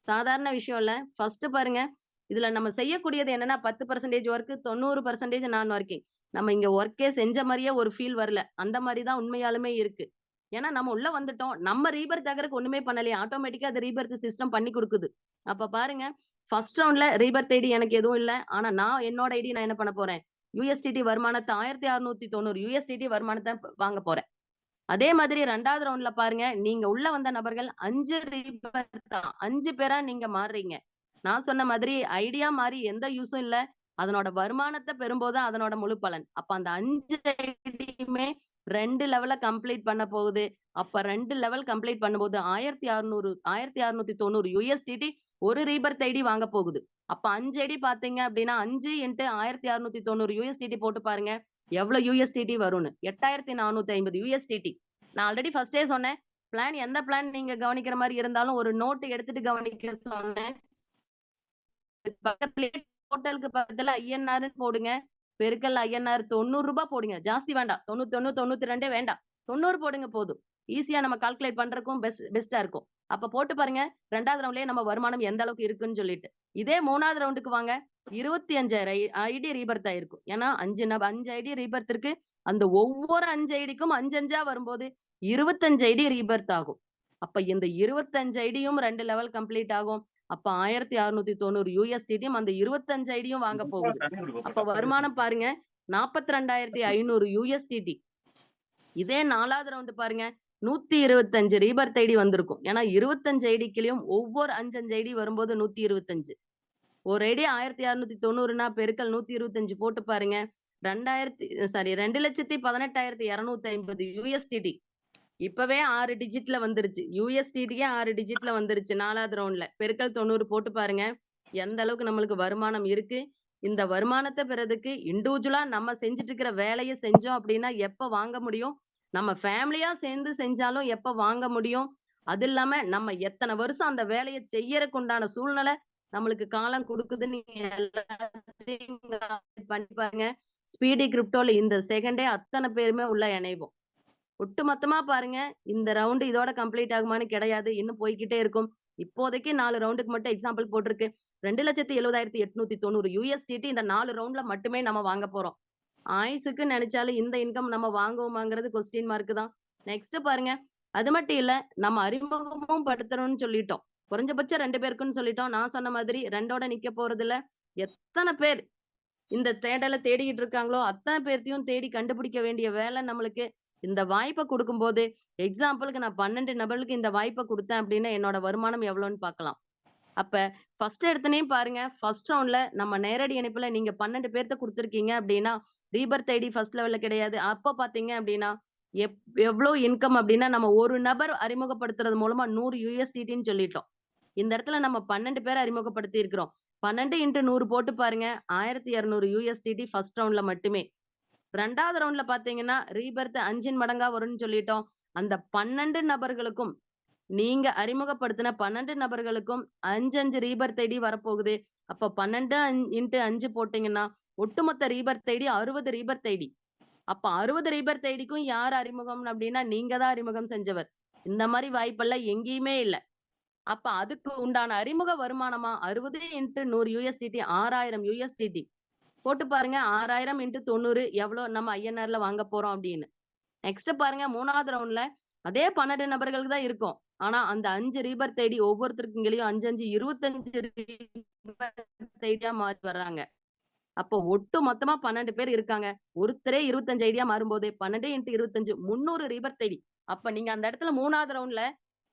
சாதாரண விஷயம் இல்ல. ஃபர்ஸ்ட் பாருங்க. இதுல நம்ம செய்யக்கூடியது என்னன்னா 10% ஒர்க் 90% நான் ஒர்க்கிங். நம்ம இங்க ஒர்க்கே செஞ்ச மாரியே ஒரு ஃபீல் வரல. அந்த மாரி தான் உண்மையாலுமே இருக்கு. ஏன்னா நம்ம உள்ள வந்துட்டோம். நம்ம ரீபர்த் ஆகறதுக்கு ஒண்ணுமே பண்ணலையே. ஆட்டோமேட்டிக்கா அது ரீபர்த் சிஸ்டம் பண்ணி குடுக்குது. அப்ப பாருங்க. ஃபர்ஸ்ட் ரவுண்ட்ல ரீபர்த் ஐடி எனக்கு எதுவும் இல்ல. ஆனா நான் என்னோட ஐடி நான் என்ன பண்ண போறேன்? USDT வருமானத்த 1690 USDT வருமானத்த வாங்க போறேன். அதே மாதிரி 2வது ரவுண்ட்ல பாருங்க, நீங்க உள்ள வந்த நபர்கள் 5 ரீபர்த் தான். 5 பேரா நீங்க மாறுறீங்க. நான் சொன்ன மாதிரி ஐடியா மாறி எந்த யூஸும் இல்ல. அதனோட வருமானத்த பெறும்போது அதனோட முழு பலன். அப்ப அந்த 5 ஐடியுமே 2 லெவல கம்ப்ளீட் பண்ண போகுது. அப்ப 2 லெவல் கம்ப்ளீட் பண்ணும்போது 1690 USDT ஒரு ரீபர்த் ஐடி வாங்க போகுது. அப்ப 5 ஐடி பார்த்தீங்க அப்படின்னா 5 × 1690 USDT போட்டு பாருங்க. எவ்வளவு USDT வரும்னு. 8450 USDT. நான் ஆல்ரெடி ஃபர்ஸ்ட்டே சொன்னேன். எந்த பிளான் நீங்க கவனிக்கிற மாரி இருந்தாலும் ஒரு நோட் எடுத்துட்டு கவனிக்க சொன்னேன். பக்கத்திலேயே டோட்டலுக்கு பக்கத்துல INRன்னு போடுங்க. பெருக்கல் INR ரூ. 90 போடுங்க. ஜாஸ்தி வேண்டாம். 91, 92 வேண்டாம். 90 போடுங்க போதும். ஈஸியா நம்ம கால்குலேட் பண்றதுக்கும் பெஸ்ட்டா இருக்கும். அப்ப போட்டு பாருங்க. 2வது ரவுண்ட்லயே நம்ம வருமானம் எந்த அளவுக்கு இருக்குன்னு சொல்லிட்டு. இதே 3வது ரவுண்டுக்கு வாங்க. 25,000 ஐடி ரீபர்த் ஆயிருக்கும். ஏன்னா 5 ஐடி ரீபர்த் இருக்கு. அந்த ஒவ்வொரு 5 ஐடிக்கும் 5 வரும்போது 25 ஐடி ரீபர்த் ஆகும். அப்ப இந்த 25 ஐடியும் 2 லெவல் கம்ப்ளீட் ஆகும். அப்ப 1690 USDTயும் அந்த 25 ஐடியும் வாங்க போகுது. அப்ப வருமானம் பாருங்க 42,500 USDT. இதே 4வது ரவுண்ட் பாருங்க 125 ரீபர்த் ஐடி வந்திருக்கும். ஏன்னா 25 ஐடிக்குலயும் ஒவ்வொரு 5 ஐடி வரும்போது 125. ஒரு ஐடி 1690னா பெருக்கல் 125 போட்டு பாருங்க. 2,18,250 USDT. இப்பவே 6 டிஜிட்ல வந்துருச்சு. USDTயே 6 டிஜிட்ல வந்துருச்சு 4வது ரவுண்ட்ல. பெருக்கல் 90 போட்டு பாருங்க. எந்த அளவுக்கு நம்மளுக்கு வருமானம் இருக்கு. இந்த வருமானத்த பெறதுக்கு இண்டிவிஜுவலா நம்ம செஞ்சுட்டு இருக்கிற வேலைய செஞ்சோம் அப்படின்னா எப்ப வாங்க முடியும்? நம்ம ஃபேமிலியா சேர்ந்து செஞ்சாலும் எப்ப வாங்க முடியும்? அது இல்லாம நம்ம எத்தன வருஷம் அந்த வேலைய செய்யறக்கு உண்டான சூழ்நிலை நம்மளுக்கு காலம் குடுக்குதுன்னு எல்லாத்தையும் பண்ணி பாருங்க. ஸ்பீடி கிரிப்டோல இந்த செகண்டே அத்தன பேருமே உள்ள இணைவோம். ஒட்டுமொத்தமா பாருங்க, இந்த ரவுண்ட் இதோட கம்ப்ளீட் ஆகுமான்னு கிடையாது. இன்னும் போய்க்கிட்டே இருக்கும். இப்போதைக்கு 4 ரவுண்டுக்கு மட்டும் எக்ஸாம்பிள் போட்டிருக்கு. 2,70,890 USDT இந்த 4 ரவுண்ட்ல மட்டுமே நம்ம வாங்க போறோம். ஆயுசுக்கு நெனச்சாலும் இந்த இன்கம் நம்ம வாங்குவோமாங்கிறது கொஸ்டின் மார்க் தான். நெக்ஸ்ட் பாருங்க. அது மட்டும் இல்ல, நம்ம அறிமுகமும் படுத்தணும்னு சொல்லிட்டோம். குறைஞ்சபட்சம் 2 பேருக்குன்னு சொல்லிட்டோம். நான் சொன்ன மாதிரி 2ஓட நிக்க போறதில்ல. எத்தன பேர் இந்த தேடல தேடிக்கிட்டு இருக்காங்களோ, அத்தன பேர்த்தையும் தேடி கண்டுபிடிக்க வேண்டிய வேலை நம்மளுக்கு. இந்த வாய்ப்ப குடுக்கும்போது, எக்ஸாம்பிள்க்கு நான் 12 நபர்களுக்கு இந்த வாய்ப்ப குடுத்தேன் அப்டின்னா, என்னோட வருமானம் எவ்வளோன்னு பார்க்கலாம். அப்ப ஃபர்ஸ்ட் எடுத்தோனே பாருங்க, ஃபர்ஸ்ட் ரவுண்ட்ல நம்ம நேரடி இணைப்புல நீங்க 12 பேர்த்த குடுத்துருக்கீங்க அப்டின்னா, ரீபர்த் ஐடி ஃபர்ஸ்ட் லெவல்ல கிடையாது. அப்ப பார்த்தீங்க அப்டின்னா, எப் எவ்ளோ இன்கம் அப்டின்னா, நம்ம ஒரு நபர் அறிமுகப்படுத்துறது மூலமா 100 USDTன்னு சொல்லிட்டோம். இந்த இடத்துல நம்ம 12 பேர அறிமுகப்படுத்தி இருக்கிறோம். 12 இன்டு 100 போட்டு பாருங்க. 1200 USDT ஃபர்ஸ்ட் ரவுண்ட்ல மட்டுமே. 2வது ரவுண்ட்ல பார்த்தீங்கன்னா, ரீபெர்த் 5ன் மடங்கா வரும்னு சொல்லிட்டோம். அந்த 12 நபர்களுக்கும் நீங்க அறிமுகப்படுத்தின 12 நபர்களுக்கும் 5, 5 ரீபெர்த் ஐடி வரப்போகுது. அப்ப 12 இன்டு 5 போட்டீங்கன்னா, ஒட்டுமொத்த ரீபெர்த் ஐடி 60 ரீபெர்த் ஐடி. அப்ப 60 ரீபெர்த் ஐடிக்கும் யார் அறிமுகம் அப்டின்னா, நீங்க தான் அறிமுகம் செஞ்சவர். இந்த மாரி வாய்ப்பெல்லாம் எங்கேயுமே இல்ல. அப்ப அதுக்கு உண்டான அறிமுக வருமானமா 60 இன்டு 100 USDT 6000 USDT. போட்டு பாருங்க 6000 இன்டு 90 எவ்வளோ நம்ம ஐஎன்ஆர்ல வாங்க போறோம் அப்படின்னு. நெக்ஸ்ட் பாருங்க 3வது ரவுண்ட்ல அதே 12 நபர்களுக்கு தான் இருக்கும். ஆனா அந்த 5 ரீபர்த் ஐடி ஒவ்வொருத்தருக்கும் கீழயும் 5, 5 25 ரீபர்த் ஐடியா மாறி வர்றாங்க. அப்போ ஒட்டு மொத்தமா 12 பேர் இருக்காங்க. ஒருத்தரே 25 ஐடியா மாறும்போது 12 இன்டு 25 300 ரீபர்த் ஐடி. அப்ப நீங்க அந்த இடத்துல 3வது ரவுண்ட்ல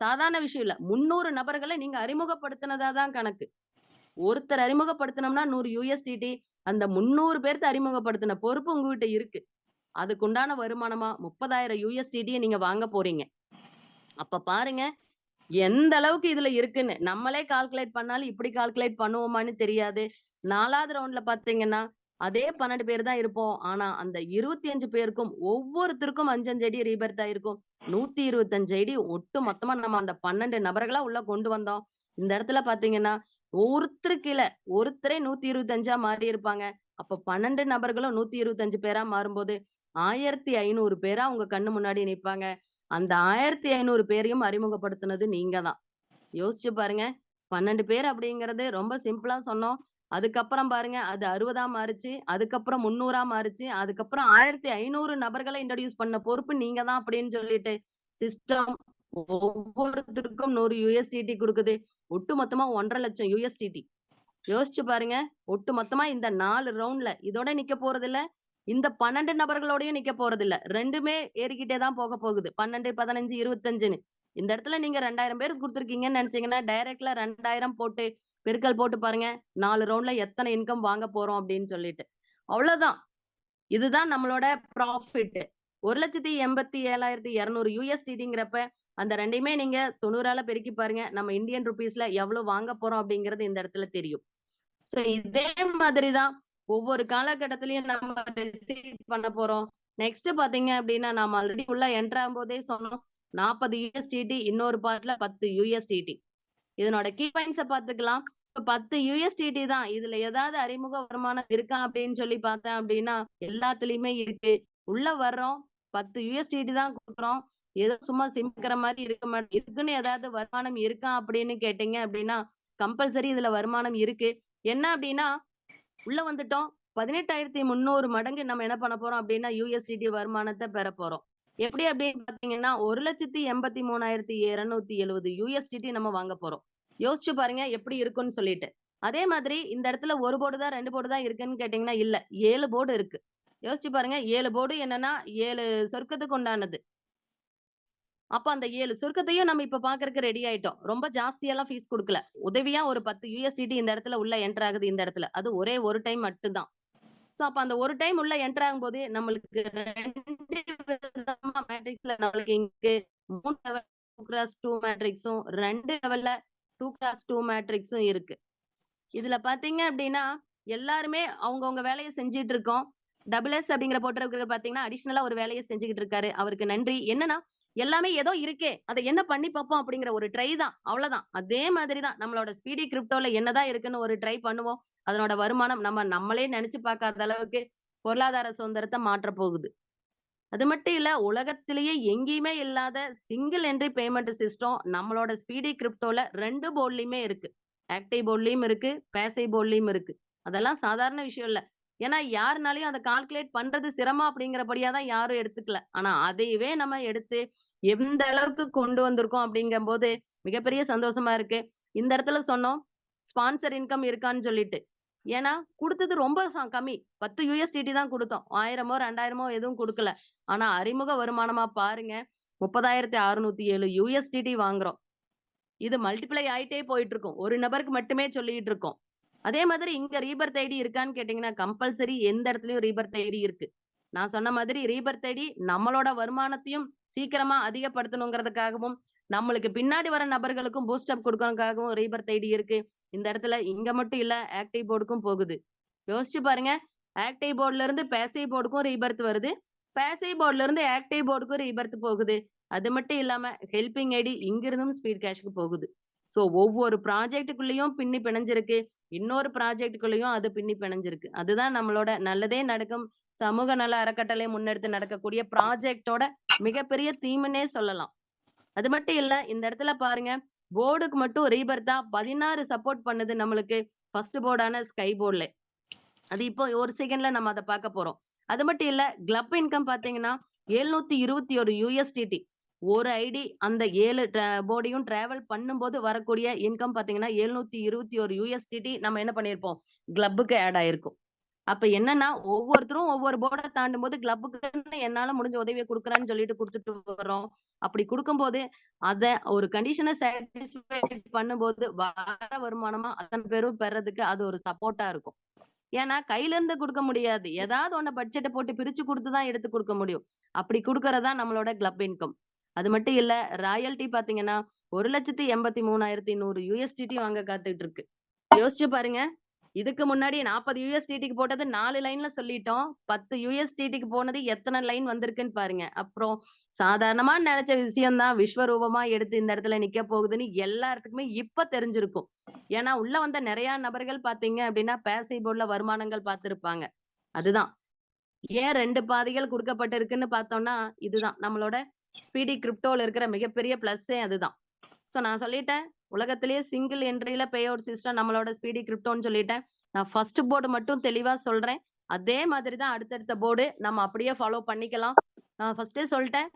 சாதாரண விஷயம் இல்ல. 300 நபர்கள நீங்க அறிமுகப்படுத்தினதா தான் கணக்கு. ஒருத்தர் அறிமுகப்படுத்தினோம்னா 100 USDT. அந்த 300 பேர்த்த அறிமுகப்படுத்தின பொறுப்பு உங்ககிட்ட இருக்கு. அதுக்குண்டான வருமானமா 30,000 USDT நீங்க வாங்க போறீங்க. அப்ப பாருங்க, எந்த அளவுக்கு இதுல இருக்குன்னு. நம்மளே கால்குலேட் பண்ணாலும் இப்படி கால்குலேட் பண்ணுவோமான்னு தெரியாது. 4வது ரவுண்ட்ல பார்த்தீங்கன்னா, அதே 12 பேர் தான் இருப்போம். ஆனா, அந்த 25 பேருக்கும் ஒவ்வொருத்தருக்கும் 5, 5 ஐடி ரீபெர்த் ஆயிருக்கும். 125 ஐடி ஒட்டு மொத்தமா நம்ம அந்த 12 நபர்களா உள்ள கொண்டு வந்தோம். இந்த இடத்துல பார்த்தீங்கன்னா, ஒருத்தருக்கு இல்ல, ஒருத்தரே 125ஆ மாறியிருப்பாங்க. அப்ப 12 நபர்களும் 125 பேரா மாறும்போது, 1500 பேரா உங்க கண்ணு முன்னாடி நிப்பாங்க. அந்த 1500 பேரையும் அறிமுகப்படுத்துனது நீங்க தான். யோசிச்சு பாருங்க. 12 பேர் அப்படிங்கிறது ரொம்ப சிம்பிளா சொன்னோம். அதுக்கப்புறம் பாருங்க, அது 60ஆ மாறுச்சு. அதுக்கப்புறம் 300ஆ மாறுச்சு. அதுக்கப்புறம் 1500 நபர்கள இன்ட்ரோடியூஸ் பண்ண பொறுப்பு நீங்க தான் அப்படின்னு சொல்லிட்டு, சிஸ்டம் ஒவ்வொருத்தருக்கும் 100 USDT குடுக்குது. ஒட்டு மொத்தமா 1,50,000 USDT. யோசிச்சு பாருங்க. ஒட்டு மொத்தமா இந்த 4 ரவுண்ட்ல இதோட நிக்க போறதில்ல. இந்த 12 நபர்களோடயும் நிக்க போறதில்ல. 2மே ஏறிக்கிட்டே தான் போக போகுது. 12, 15, 25ன்னு. இந்த இடத்துல நீங்க 2000 பேருக்கு குடுத்துருக்கீங்கன்னு நெனச்சீங்கன்னா, டைரக்ட்ல 2000 போட்டு பெருக்கல் போட்டு பாருங்க. 4 ரவுண்ட்ல எத்தன இன்கம் வாங்க போறோம் அப்படின்னு சொல்லிட்டு. அவ்வளோதான். இதுதான் நம்மளோட ப்ராஃபிட். 1,87,200 USDTங்கிறப்ப, அந்த 2யுமே நீங்க 90ஆல பெருக்கி பாருங்க. நம்ம இந்தியன் ரூபீஸ்ல எவ்வளோ வாங்க போறோம் அப்படிங்கிறது இந்த இடத்துல தெரியும். சோ இதே மாதிரி தான் ஒவ்வொரு காலகட்டத்திலயும் நம்ம ரிசீவ் பண்ண போறோம். நெக்ஸ்ட் பாத்தீங்க அப்படின்னா, நாம ஆல்ரெடி உள்ள என்டர் ஆகும்போதே சொன்னோம். 40 USDT இன்னொரு பார்ட்ல 10 USDT. இதனோட கீ பாயிண்ட்ஸ பாத்துக்கலாம். சோ 10 USDT தான். இதுல ஏதாவது அறிமுக வருமானம் இருக்கா அப்படின்னு சொல்லி பார்த்தேன் அப்படின்னா, எல்லாத்துலயுமே இருக்கு. உள்ள வர்றோம். 10 USDT தான் குடுக்குறோம். ஏதோ சும்மா சிம்பிக்கிற மாரி இருக்க இதுக்குன்னு ஏதாவது வருமானம் இருக்கா அப்படின்னு கேட்டீங்க அப்படின்னா, கம்பல்சரி இதுல வருமானம் இருக்கு. என்ன அப்படின்னா, உள்ள வந்துட்டோம். 18,300 மடங்கு நம்ம என்ன பண்ண போறோம் அப்படின்னா, USDT வருமானத்த பெறப் போறோம். எப்படி அப்படின்னு பார்த்தீங்கன்னா, 1,83,270 USDT நம்ம வாங்க போறோம். யோசிச்சு பாருங்க எப்படி இருக்கும்னு சொல்லிட்டு. அதே மாதிரி இந்த இடத்துல 1 போர்டு தான் 2 போர்டு தான் இருக்குன்னு கேட்டீங்கன்னா, இல்ல 7 போர்டு இருக்கு. யோசிச்சு பாருங்க 7 போர்டு என்னன்னா 7 சொர்க்கத்துக்கு உண்டானது. அப்ப அந்த 7 சுருக்கத்தையும் நம்ம இப்ப பாக்குறதுக்கு ரெடி ஆயிட்டோம். ரொம்ப ஜாஸ்தியாலாம் ஃபீஸ் குடுக்கல. உதவியா ஒரு 10 USDT இந்த இடத்துல உள்ள என்டர் ஆகுது இந்த இடத்துல. அது ஒரே ஒரு டைம் மட்டும் தான். சோ அப்ப அந்த ஒரு டைம் உள்ள என்டர் ஆகும்போது நம்மளுக்கு 2 விதமா மேட்ரிக்ஸ்ல நம்மளுக்கு இங்க 3 லெவல் 2x2 மேட்ரிக்ஸும் 2 லெவல்ல 2x2 மேட்ரிக்ஸும் இருக்கு. இதுல பாத்தீங்க அப்படின்னா, எல்லாருமே அவங்கவங்க வேலைய செஞ்சுட்டு இருக்கோம். டபுள் எஸ் அப்படிங்கிற போட்டிருக்கிறவர் பாத்தீங்கன்னா, அடிஷனலா ஒரு வேலைய செஞ்சுகிட்டு இருக்காரு. அவருக்கு நன்றி. என்னன்னா, எல்லாமே ஏதோ இருக்கே, அத என்ன பண்ணி பார்ப்போம் அப்படிங்கிற ஒரு ட்ரை தான். அவ்வளவுதான். அதே மாதிரி தான் நம்மளோட ஸ்பீடி கிரிப்டோல என்னதான் இருக்குன்னு ஒரு ட்ரை பண்ணுவோம். அதனோட வருமானம் நம்மளே நெனச்சு பார்க்காத அளவுக்கு பொருளாதார சுதந்திரத்த மாற்றப் போகுது. அது மட்டும் இல்ல, உலகத்திலேயே எங்கேயுமே இல்லாத சிங்கிள் என்ட்ரி பேமெண்ட் சிஸ்டம் நம்மளோட ஸ்பீடி கிரிப்டோல 2 போர்ட்லயுமே இருக்கு. ஆக்டிவ் போர்ட்லயும் இருக்கு, பேசிவ் போர்ட்லயும் இருக்கு. அதெல்லாம் சாதாரண விஷயம் இல்ல. ஏன்னா யாருனாலயும் அத கால்குலேட் பண்றது சிரமம் அப்படிங்கிறபடியா தான் யாரும் எடுத்துக்கல. ஆனா அதையவே நம்ம எடுத்து எந்த அளவுக்கு கொண்டு வந்திருக்கோம் அப்படிங்கும்போது மிகப்பெரிய சந்தோஷமா இருக்கு. இந்த இடத்துல சொன்னோம், ஸ்பான்சர் இன்கம் இருக்கான்னு சொல்லிட்டு. ஏன்னா குடுத்தது ரொம்ப கம்மி. 10 USDT தான் குடுத்தோம். 1000மோ, 2000மோ எதுவும் குடுக்கல. ஆனா அறிமுக வருமானமா பாருங்க, 30,607 USDT வாங்குறோம். இது மல்டிப்ளை ஆயிட்டே போயிட்டு இருக்கும். ஒரு நபருக்கு மட்டுமே சொல்லிட்டு இருக்கோம். அதே மாதிரி இங்க ரீபர்த் ஐடி இருக்கான்னு கேட்டீங்கன்னா, கம்பல்சரி எந்த இடத்துலயும் ரீபர்த் ஐடி இருக்கு. நான் சொன்ன மாதிரி ரீபர்த் ஐடி நம்மளோட வருமானத்தையும் சீக்கிரமா அதிகப்படுத்தணுங்கிறதுக்காகவும், நம்மளுக்கு பின்னாடி வர நபர்களுக்கும் பூஸ்ட் அப் குடுக்கறதுக்காகவும் ரீபர்த் ஐடி இருக்கு. இந்த இடத்துல இங்க மட்டும் இல்ல, ஆக்டிவ் போர்டுக்கும் போகுது. யோசிச்சு பாருங்க. ஆக்டிவ் போர்ட்ல இருந்து பேசிவ் போர்டுக்கும் ரீபர்த் வருது. பேசிவ் போர்ட்ல இருந்து ஆக்டிவ் போர்டுக்கும் ரீபர்த் போகுது. அது மட்டும் இல்லாம ஹெல்பிங் ஐடி இங்கிருந்தும் ஸ்பீட் கேஷ்க்கு போகுது. சோ ஒவ்வொரு ப்ராஜெக்ட்டுக்குள்ளயும் பின்னி பிணைஞ்சிருக்கு. இன்னொரு ப்ராஜெக்ட்டுக்குள்ளயும் அது பின்னி பிணைஞ்சிருக்கு. அதுதான் நம்மளோட நல்லதே நடக்கும் சமூக நல அறக்கட்டளை முன்னெடுத்து நடக்கக்கூடிய ப்ராஜெக்ட்டோட மிகப்பெரிய தீம்ன்னே சொல்லலாம். அது மட்டும் இல்ல, இந்த இடத்துல பாருங்க, போர்டுக்கு மட்டும் ரீபர்த்தா 16 சப்போர்ட் பண்ணுது நம்மளுக்கு ஃபர்ஸ்ட் போர்டான ஸ்கை போர்ட்ல. அது இப்போ ஒரு செகண்ட்ல நம்ம அத பார்க்க போறோம். அது மட்டும் இல்ல, கிளப் இன்கம் பார்த்தீங்கன்னா, 721 USDT. ஒரு ஐடி அந்த 7 போர்டையும் டிராவல் பண்ணும்போது வரக்கூடிய இன்கம் பார்த்தீங்கன்னா, 721 USDT நம்ம என்ன பண்ணியிருப்போம்? கிளப்புக்கு ஆட் ஆயிருக்கும். அப்ப என்னன்னா, ஒவ்வொருத்தரும் ஒவ்வொரு போர்ட தாண்டும்போது கிளப்புக்குன்னு என்னால முடிஞ்ச உதவிய குடுக்குறேன்னு சொல்லிட்டு குடுத்துட்டு வர்றோம். அப்படி குடுக்கும்போது, அத ஒரு கண்டிஷன சாட்டிஸ்ஃபை பண்ணும்போது வர வருமானமா அத்தன பேரும் பெறதுக்கு அது ஒரு சப்போர்ட்டா இருக்கும். ஏன்னா, கையில இருந்து குடுக்க முடியாது. ஏதாவது ஒண்ண பட்ஜெட்ட போட்டு பிரிச்சு குடுத்து தான் எடுத்து குடுக்க முடியும். அப்படி குடுக்கறது தான் நம்மளோட கிளப் இன்கம். அது மட்டும் இல்ல, ராயல்டி பார்த்தீங்கன்னா, 1,83,100 USDT வாங்க காத்துட்டு இருக்கு. யோசிச்சு பாருங்க. இதுக்கு முன்னாடி 40 USDTக்கு போட்டது 4 லைன்ல சொல்லிட்டோம். 10 USDTக்கு போனது எத்தன லைன் வந்திருக்குன்னு பாருங்க. அப்புறம் சாதாரணமா நெனச்ச விஷயம் தான் விஸ்வரூபமா எடுத்து இந்த இடத்துல நிக்க போகுதுன்னு எல்லாத்துக்குமே இப்ப தெரிஞ்சிருக்கும். ஏன்னா, உள்ள வந்த நெறைய நபர்கள் பார்த்தீங்க அப்டின்னா, பேசிவ் போர்ட்ல வருமானங்கள் பார்த்திருப்பாங்க. அதுதான். ஏன் 2 பாதைகள் குடுக்கப்பட்டிருக்குன்னு பார்த்தோம்னா, இதுதான். நம்மளோட ஸ்பீடி கிரிப்டோல இருக்கிற மிகப்பெரிய பிளஸ்ஸே அதுதான். சோ நான் சொல்லிட்டேன். உலகத்திலேயே சிங்கிள் என்ட்ரில பே அவுட் சிஸ்டம் நம்மளோட ஸ்பீடி கிரிப்டோன்னு சொல்லிட்டேன். நான் ஃபர்ஸ்ட் போர்டு மட்டும் தெளிவா சொல்றேன். அதே மாதிரி தான் அடுத்தடுத்த போர்டு நம்ம அப்படியே ஃபாலோ பண்ணிக்கலாம். நான் ஃபர்ஸ்ட்டே சொல்ட்டேன்.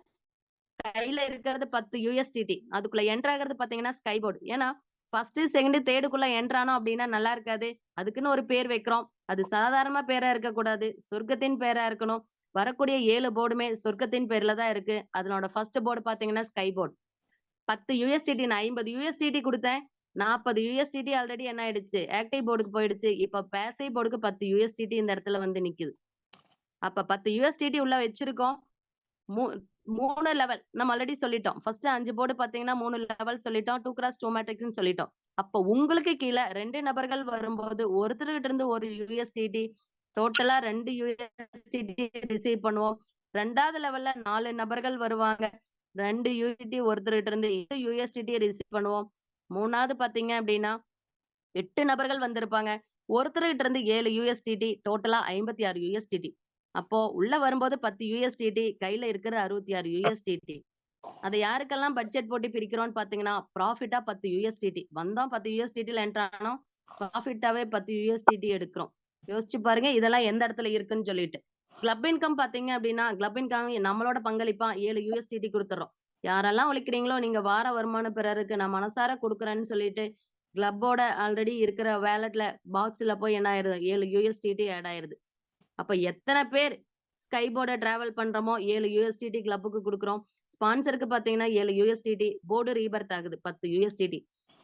கையில இருக்கிறது 10 USDT. அதுக்குள்ள என்டர் ஆகுறது பார்த்தீங்கன்னா, ஸ்கை போர்ட். ஏன்னா, ஃபர்ஸ்ட், செகண்ட், தேர்டுக்குள்ள என்டர் ஆனோம் அப்டின்னா நல்லா இருக்காது. அதுக்குன்னு ஒரு பேர் வைக்கிறோம். அது சாதாரண பேரா இருக்கக்கூடாது. சொர்க்கத்தின் பேரா இருக்கணும். வரக்கூடிய 7 போர்டுமே சொர்க்கத்தின் பேர்ல தான் இருக்கு. அதனோட ஃபர்ஸ்ட் போர்டு பார்த்தீங்கன்னா, ஸ்கை போர்ட். 10 USDT நான் 50 USDT குடுத்தேன். 40 USDT ஆல்ரெடி என்ன ஆயிடுச்சு? ஆக்டிவ் போர்டுக்கு போயிடுச்சு. இப்ப பேசிவ் போர்டுக்கு 10 USDT இந்த இடத்துல வந்து நிக்குது. அப்ப 10 USDT உள்ள வச்சிருக்கோம். மூ 3 லெவல் நம்ம ஆல்ரெடி சொல்லிட்டோம். ஃபர்ஸ்ட் 5 போர்டு பார்த்தீங்கன்னா 3 லெவல் சொல்லிட்டோம். 2x2 மேட்ரிக்ஸ்ன்னு சொல்லிட்டோம். அப்ப உங்களுக்கு கீழ 2 நபர்கள் வரும்போது ஒருத்தர்கிட்ட இருந்து 1 USDT டோட்டலா 2 USDT ரிசீவ் பண்ணுவோம். 2வது லெவல்ல 4 நபர்கள் வருவாங்க. 2 USDT ஒருத்தர்கிட்ட இருந்து 8 USDT ரிசீவ் பண்ணுவோம். 3வது பார்த்தீங்க அப்டின்னா 8 நபர்கள் வந்திருப்பாங்க. ஒருத்தர்கிட்ட இருந்து 7 USDT டோட்டலா 56 USDT. அப்போ உள்ள வரும்போது 10 USDT கையில இருக்கிற 66 USDT. அத யாருக்கெல்லாம் பட்ஜெட் போட்டு பிரிக்கிறோம்னு பார்த்தீங்கன்னா, ப்ராஃபிட்டா 10 USDT. வந்தோம் 10 USDTல என்டர் ஆனோம். ப்ராஃபிட்டாவே 10 USDT எடுக்கிறோம். யோசிச்சு பாருங்க இதெல்லாம் எந்த இடத்துல இருக்குன்னு சொல்லிட்டு. கிளப் இன்கம் பார்த்தீங்க அப்டின்னா, கிளப் இன்கம் நம்மளோட பங்களிப்பா 7 USDT குடுத்துர்றோம். யாரெல்லாம் உழைக்கிறீங்களோ நீங்க வார வருமானம் பெறருக்கு நான் மனசார குடுக்குறேன்னு சொல்லிட்டு, கிளப்போட ஆல்ரெடி இருக்கிற வாலெட்ல பாக்ஸ்ல போய் என்ன ஆயிருது 7 USDT ஆட் ஆயிருது. அப்ப எத்தன பேர் ஸ்கை போர்ட டிராவல் பண்றோமோ 7 USDT கிளப்புக்கு குடுக்குறோம். ஸ்பான்சருக்கு பார்த்தீங்கன்னா 7 USDT போர்டு ரீபர்த் ஆகுது 10 USDT.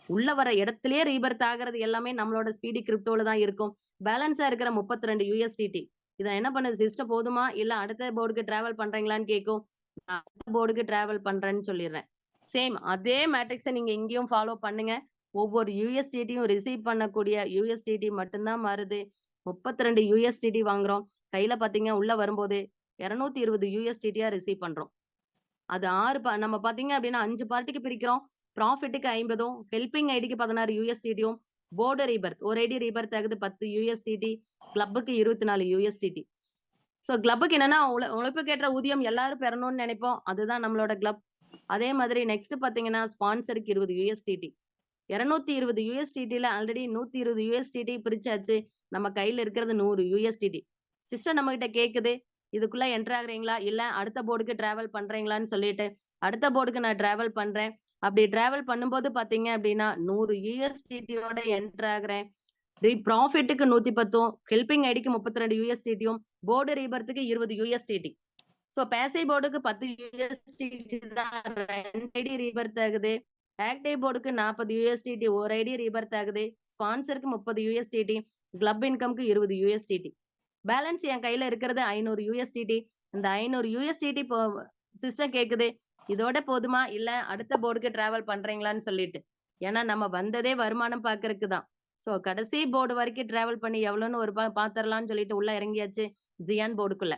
உள்ள வர இடத்திலேயே ரீபர்த் ஆகுறது எல்லாமே நம்மளோட ஸ்பீடி கிரிப்டோல தான் இருக்கும். பேலன்ஸா இருக்கிற 32 USDT. இத என்ன பண்ணுது சிஸ்டம் போதுமா? இல்ல அடுத்த போர்டுக்கு டிராவல் பண்றீங்களான்னு கேட்கும். நான் அடுத்த போர்டுக்கு டிராவல் பண்றேன்னு சொல்லிர்றேன். சேம் அதே மேட்ரிக்ஸ நீங்க இங்கேயும் ஃபாலோ பண்ணுங்க. ஒவ்வொரு USDTயும் ரிசீவ் பண்ணக்கூடிய USDT மட்டும் தான் மாறுது. 32 USDT வாங்குறோம். கையில பார்த்தீங்க உள்ள வரும்போது 220 USDTயா ரிசீவ் பண்றோம். அது 6 நம்ம பார்த்தீங்க அப்டின்னா 5 பார்ட்டிக்கு பிரிக்கிறோம். ப்ராஃபிட்க்கு 50ம், ஹெல்பிங் ஐடிக்கு 16 USDTயும், போர்டு ரீபர்த் ஒரு ஐடி ரீபர்த் ஆகுது 10 USDT, கிளப்புக்கு 24 USDT. சோ கிளப்புக்கு என்னன்னா உழைப்புக்கேற்ற ஊதியம் எல்லாரும் பெறணும்னு நினைப்போம். அதுதான் நம்மளோட கிளப். அதே மாதிரி நெக்ஸ்ட் பாத்தீங்கன்னா ஸ்பான்சருக்கு 20 USDT. 220 USDTல ஆல்ரெடி 120 USDT பிரிச்சாச்சு. நம்ம கையில இருக்கிறது 100 USDT. சிஸ்டம் நம்ம கிட்ட கேக்குது. இதுக்குள்ள என்டர் ஆகுறீங்களா? இல்ல அடுத்த போர்டுக்கு டிராவல் பண்றீங்களான்னு சொல்லிட்டு, அடுத்த போர்டுக்கு நான் டிராவல் பண்றேன். அப்படி டிராவல் பண்ணும்போது பாத்தீங்க அப்படின்னா 100 USDTயோட என்டர் ஆகுறேன். ப்ராஃபிட்டுக்கு 110ம், ஹெல்பிங் ஐடிக்கு 32 USDTயும், போர்டு ரீபர்த்துக்கு 20 USDT. சோ பேசிவ் போர்டுக்கு 10 USDT தான் 2 ஐடி ரீபர்த் ஆகுது. ஆக்டிவ் போர்டுக்கு 40 USDT ஒரு ஐடி ரீபர்த் ஆகுது. ஸ்பான்சருக்கு 30 USDT, கிளப் இன்கம்க்கு 20 USDT. பேலன்ஸ் என் கையில இருக்கிறது 500 USDT. இந்த 500 USDT சிஸ்டம் கேக்குது. இதோட போதுமா? இல்ல அடுத்த போர்டுக்கு டிராவல் பண்றீங்களான்னு சொல்லிட்டு. ஏன்னா நம்ம வந்ததே வருமானம் பாக்குறதுக்கு தான். சோ கடைசி போர்டு வரைக்கும் டிராவல் பண்ணி எவ்வளவுன்னு ஒரு பாத்திரலாம்னு சொல்லிட்டு உள்ள இறங்கியாச்சு ஜியான் போர்டுக்குள்ள.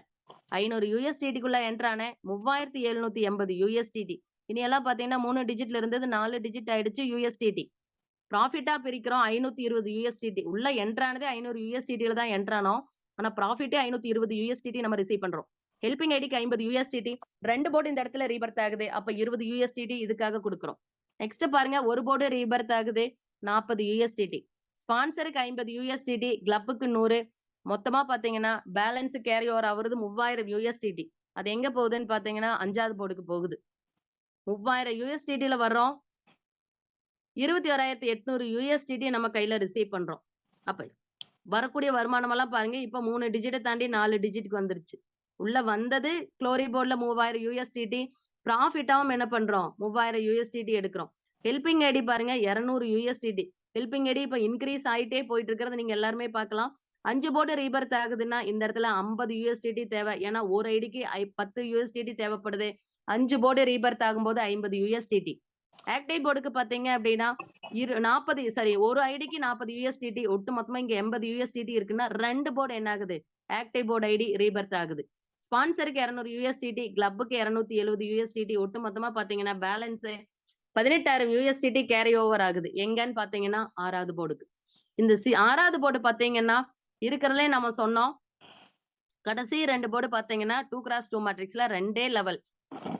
500 USDTக்குள்ள என்டர் ஆனேன். 3780 USDT. இனி எல்லாம் பாத்தீங்கன்னா 3 டிஜிட்ல இருந்தது 4 டிஜிட் ஆயிடுச்சு USDT. ப்ராஃபிட்டா பிரிக்கிறோம் 520 USDT. உள்ள என்டர் ஆனதே 500 USDTல தான் என்டர் ஆனோம். ஆனா ப்ராஃபிட்டே 520 USDT நம்ம ரிசீவ் பண்றோம். ஹெல்பிங் ஐடிக்கு 50 USDT. 2 போர்டு இந்த இடத்துல ரீபர்த் ஆகுது. அப்ப 20 USDT இதுக்காக கொடுக்கிறோம். நெக்ஸ்ட் பாருங்க ஒரு போர்டு ரீபர்த் ஆகுது 40 USDT. ஸ்பான்சருக்கு 50 USDT, கிளப்புக்கு 100. மொத்தமா பாத்தீங்கன்னா பேலன்ஸ் கேரி ஓவர் ஆகுறது 3000 USDT. அது எங்க போகுதுன்னு பாத்தீங்கன்னா 5வது போர்டுக்கு போகுது. 3000 USDTல வர்றோம். 21,800 USDT நம்ம கையில ரிசீவ் பண்றோம். அப்ப வரக்கூடிய வருமானம் எல்லாம் பாருங்க. இப்ப 3 டிஜிட்ட தாண்டி 4 டிஜிட்க்கு வந்துருச்சு. உள்ள வந்தது குளோரி போர்ட்ல 3000 USDT. ப்ராஃபிட்டாவும் என்ன பண்றோம்? 3000 USDT எடுக்கிறோம். ஹெல்பிங் ஐடி பாருங்க 200 USDT. ஹெல்பிங் ஐடி இப்ப இன்கிரீஸ் ஆயிட்டே போயிட்டு இருக்கிறது நீங்க எல்லாருமே பார்க்கலாம். 5 போர்டு ரீபர்த் ஆகுதுன்னா இந்த இடத்துல 50 USDT தேவை. ஏன்னா ஒரு ஐடிக்கு 10 USDT தேவைப்படுது. 5 போர்டு ரீபர்த் ஆகும்போது 50 USDT. ஆக்டிவ் போர்டுக்கு பாத்தீங்க அப்படின்னா 40 ஒரு ஐடிக்கு 40 USDT. ஒட்டு மொத்தமா இங்க 80 USDT இருக்குன்னா 2 போர்டு என்ன ஆகுது? ஆக்டிவ் போர்டு ஐடி ரீபர்த் ஆகுது. ஸ்பான்சருக்கு 200 USDT, கிளப்புக்கு 270 USDT. ஒட்டு மொத்தமா பாத்தீங்கன்னா பேலன்ஸ் 18,000 USDT கேரி ஓவர் ஆகுது. எங்கன்னு பாத்தீங்கன்னா 6வது போர்டுக்கு. இந்த 6வது போர்டு பாத்தீங்கன்னா இருக்கிறதுலே நம்ம சொன்னோம். கடைசி 2 போர்டு பாத்தீங்கன்னா 2x2 மேட்ரிக்ஸ்ல 2 லெவல்.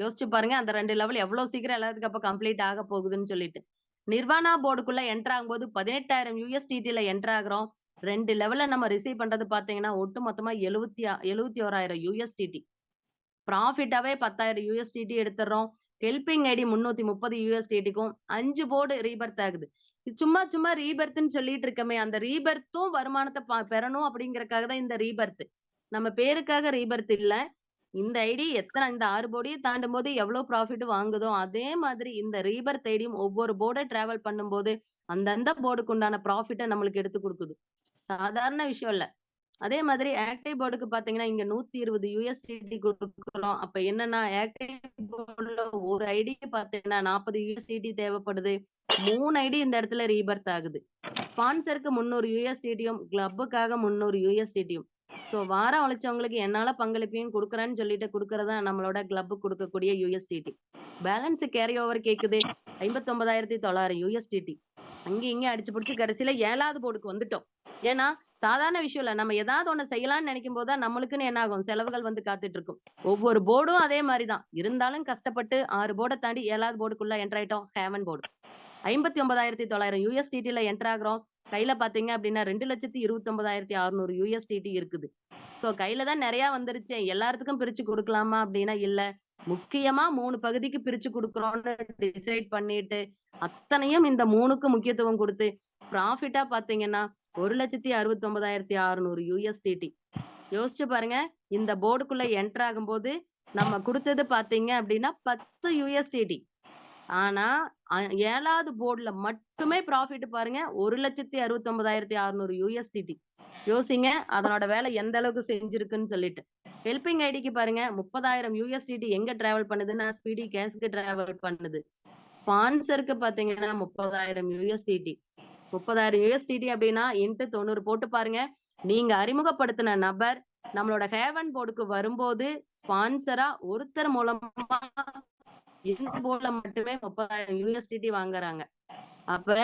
யோசிச்சு பாருங்க அந்த 2 லெவல் எவ்வளவு சீக்கிரம் எல்லாத்துக்கும் அப்ப கம்ப்ளீட் ஆக போகுதுன்னு சொல்லிட்டு. நிர்வாணா போர்டுக்குள்ள என்டர் ஆகும்போது 18,000 USDTல என்டர் ஆகுறோம். 2 லெவல்ல நம்ம ரிசீவ் பண்றது பாத்தீங்கன்னா ஒட்டு மொத்தமா 71,000 USDT. ப்ராஃபிட்டாவே 10,000 USDT எடுத்துறோம். ஹெல்பிங் ஐடி 330 USDTக்கும் 5 போர்டு ரீபர்த் ஆகுது. சும்மா ரீபர்த்ன்னு சொல்லிட்டு இருக்கமே அந்த ரீபர்த்தும் வருமானத்தை பெறணும் அப்படிங்கறக்காக தான் இந்த ரீபர்த். நம்ம பேருக்காக ரீபர்த் இல்ல. இந்த ஐடி இந்த 6 போர்டையும் தாண்டும் போது எவ்வளவு ப்ராஃபிட் வாங்குதோ அதே மாதிரி இந்த ரீபர்த் ஐடியும் ஒவ்வொரு போர்டை டிராவல் பண்ணும்போது அந்தந்த போர்டுக்கு உண்டான ப்ராஃபிட்டை நம்மளுக்கு எடுத்து கொடுக்குது. சாதாரண விஷயம் இல்ல. அதே மாதிரி ஆக்டிவ் போர்டுக்கு பாத்தீங்கன்னா இங்க 120 USDT கொடுக்குறோம். அப்ப என்னன்னா ஆக்டிவ் போர்டுல ஒரு ஐடிக்கு பாத்தீங்கன்னா 40 USDT தேவைப்படுது. 3 ஐடி இந்த இடத்துல ரீபர்த் ஆகுது. ஸ்பான்சருக்கு 300 USDTயும், கிளப்புக்காக 300 USDTயும். சோ வாரம் உழைச்சவங்களுக்கு என்னால பங்களிப்பையும் கொடுக்குறேன்னு சொல்லிட்டு கொடுக்கறதா நம்மளோட கிளப் கொடுக்கக்கூடிய USDT. பேலன்ஸ் கேரி ஓவர் கேக்குது 59,900 USDT. அங்க இங்க அடிச்சு பிடிச்சு கடைசியில 7வது போர்டுக்கு வந்துட்டோம். ஏன்னா சாதாரண விஷயம் இல்ல. நம்ம ஏதாவது ஒண்ணு செய்யலாம்னு நினைக்கும் போதுதான் நம்மளுக்குன்னு என்ன ஆகும்? செலவுகள் வந்து காத்துட்டு இருக்கும். ஒவ்வொரு போர்டும் அதே மாதிரிதான். இருந்தாலும் கஷ்டப்பட்டு 6 போர்டை தாண்டி 7வது போர்டுக்குள்ள என்டர் ஆயிட்டோம். ஹேவன் போர்டு. 59,900 USDTல என்டர் ஆகுறோம். கையில பாத்தீங்க அப்படின்னா 2,29,600 USDT இருக்குது. சோ கையில தான் நிறைய வந்துருச்சு. எல்லாத்துக்கும் பிரிச்சு கொடுக்கலாமா அப்படின்னா இல்ல. முக்கியமா 3 பகுதிக்கு பிரிச்சு கொடுக்குறோம்னு டிசைட் பண்ணிட்டு அத்தனையும் இந்த 3க்கு முக்கியத்துவம் கொடுத்து ப்ராஃபிட்டா பாத்தீங்கன்னா 1,69,600 USDT. யோசிச்சு பாருங்க. இந்த போர்டுக்குள்ள என்டர் ஆகும்போது நம்ம கொடுத்தது பாத்தீங்க அப்படின்னா 10 USDT. ஆனா 7வது போர்டுல மட்டுமே ப்ராஃபிட் பாருங்க 1,69,600 USDT. யோசிங்க அதனோட வேலை எந்த அளவுக்கு செஞ்சிருக்குன்னு சொல்லிட்டு. ஹெல்பிங் ஐடிக்கு பாருங்க 30,000 USDT எங்க டிராவல் பண்ணுதுன்னா ஸ்பீடி கேஷ்க்கு டிராவல் பண்ணுது. ஸ்பான்சருக்கு பாத்தீங்கன்னா 30,000 USDT. 30,000 USDT அப்படின்னா இன்ட்டு 90 போட்டு பாருங்க. நீங்க அறிமுகப்படுத்தின நபர் நம்மளோட ஹேவன் போர்டுக்கு வரும்போது ஸ்பான்சரா ஒருத்தர் மூலமா இந்த போர்டுல மட்டுமே 30,000 USDT வாங்குறாங்க. அப்ப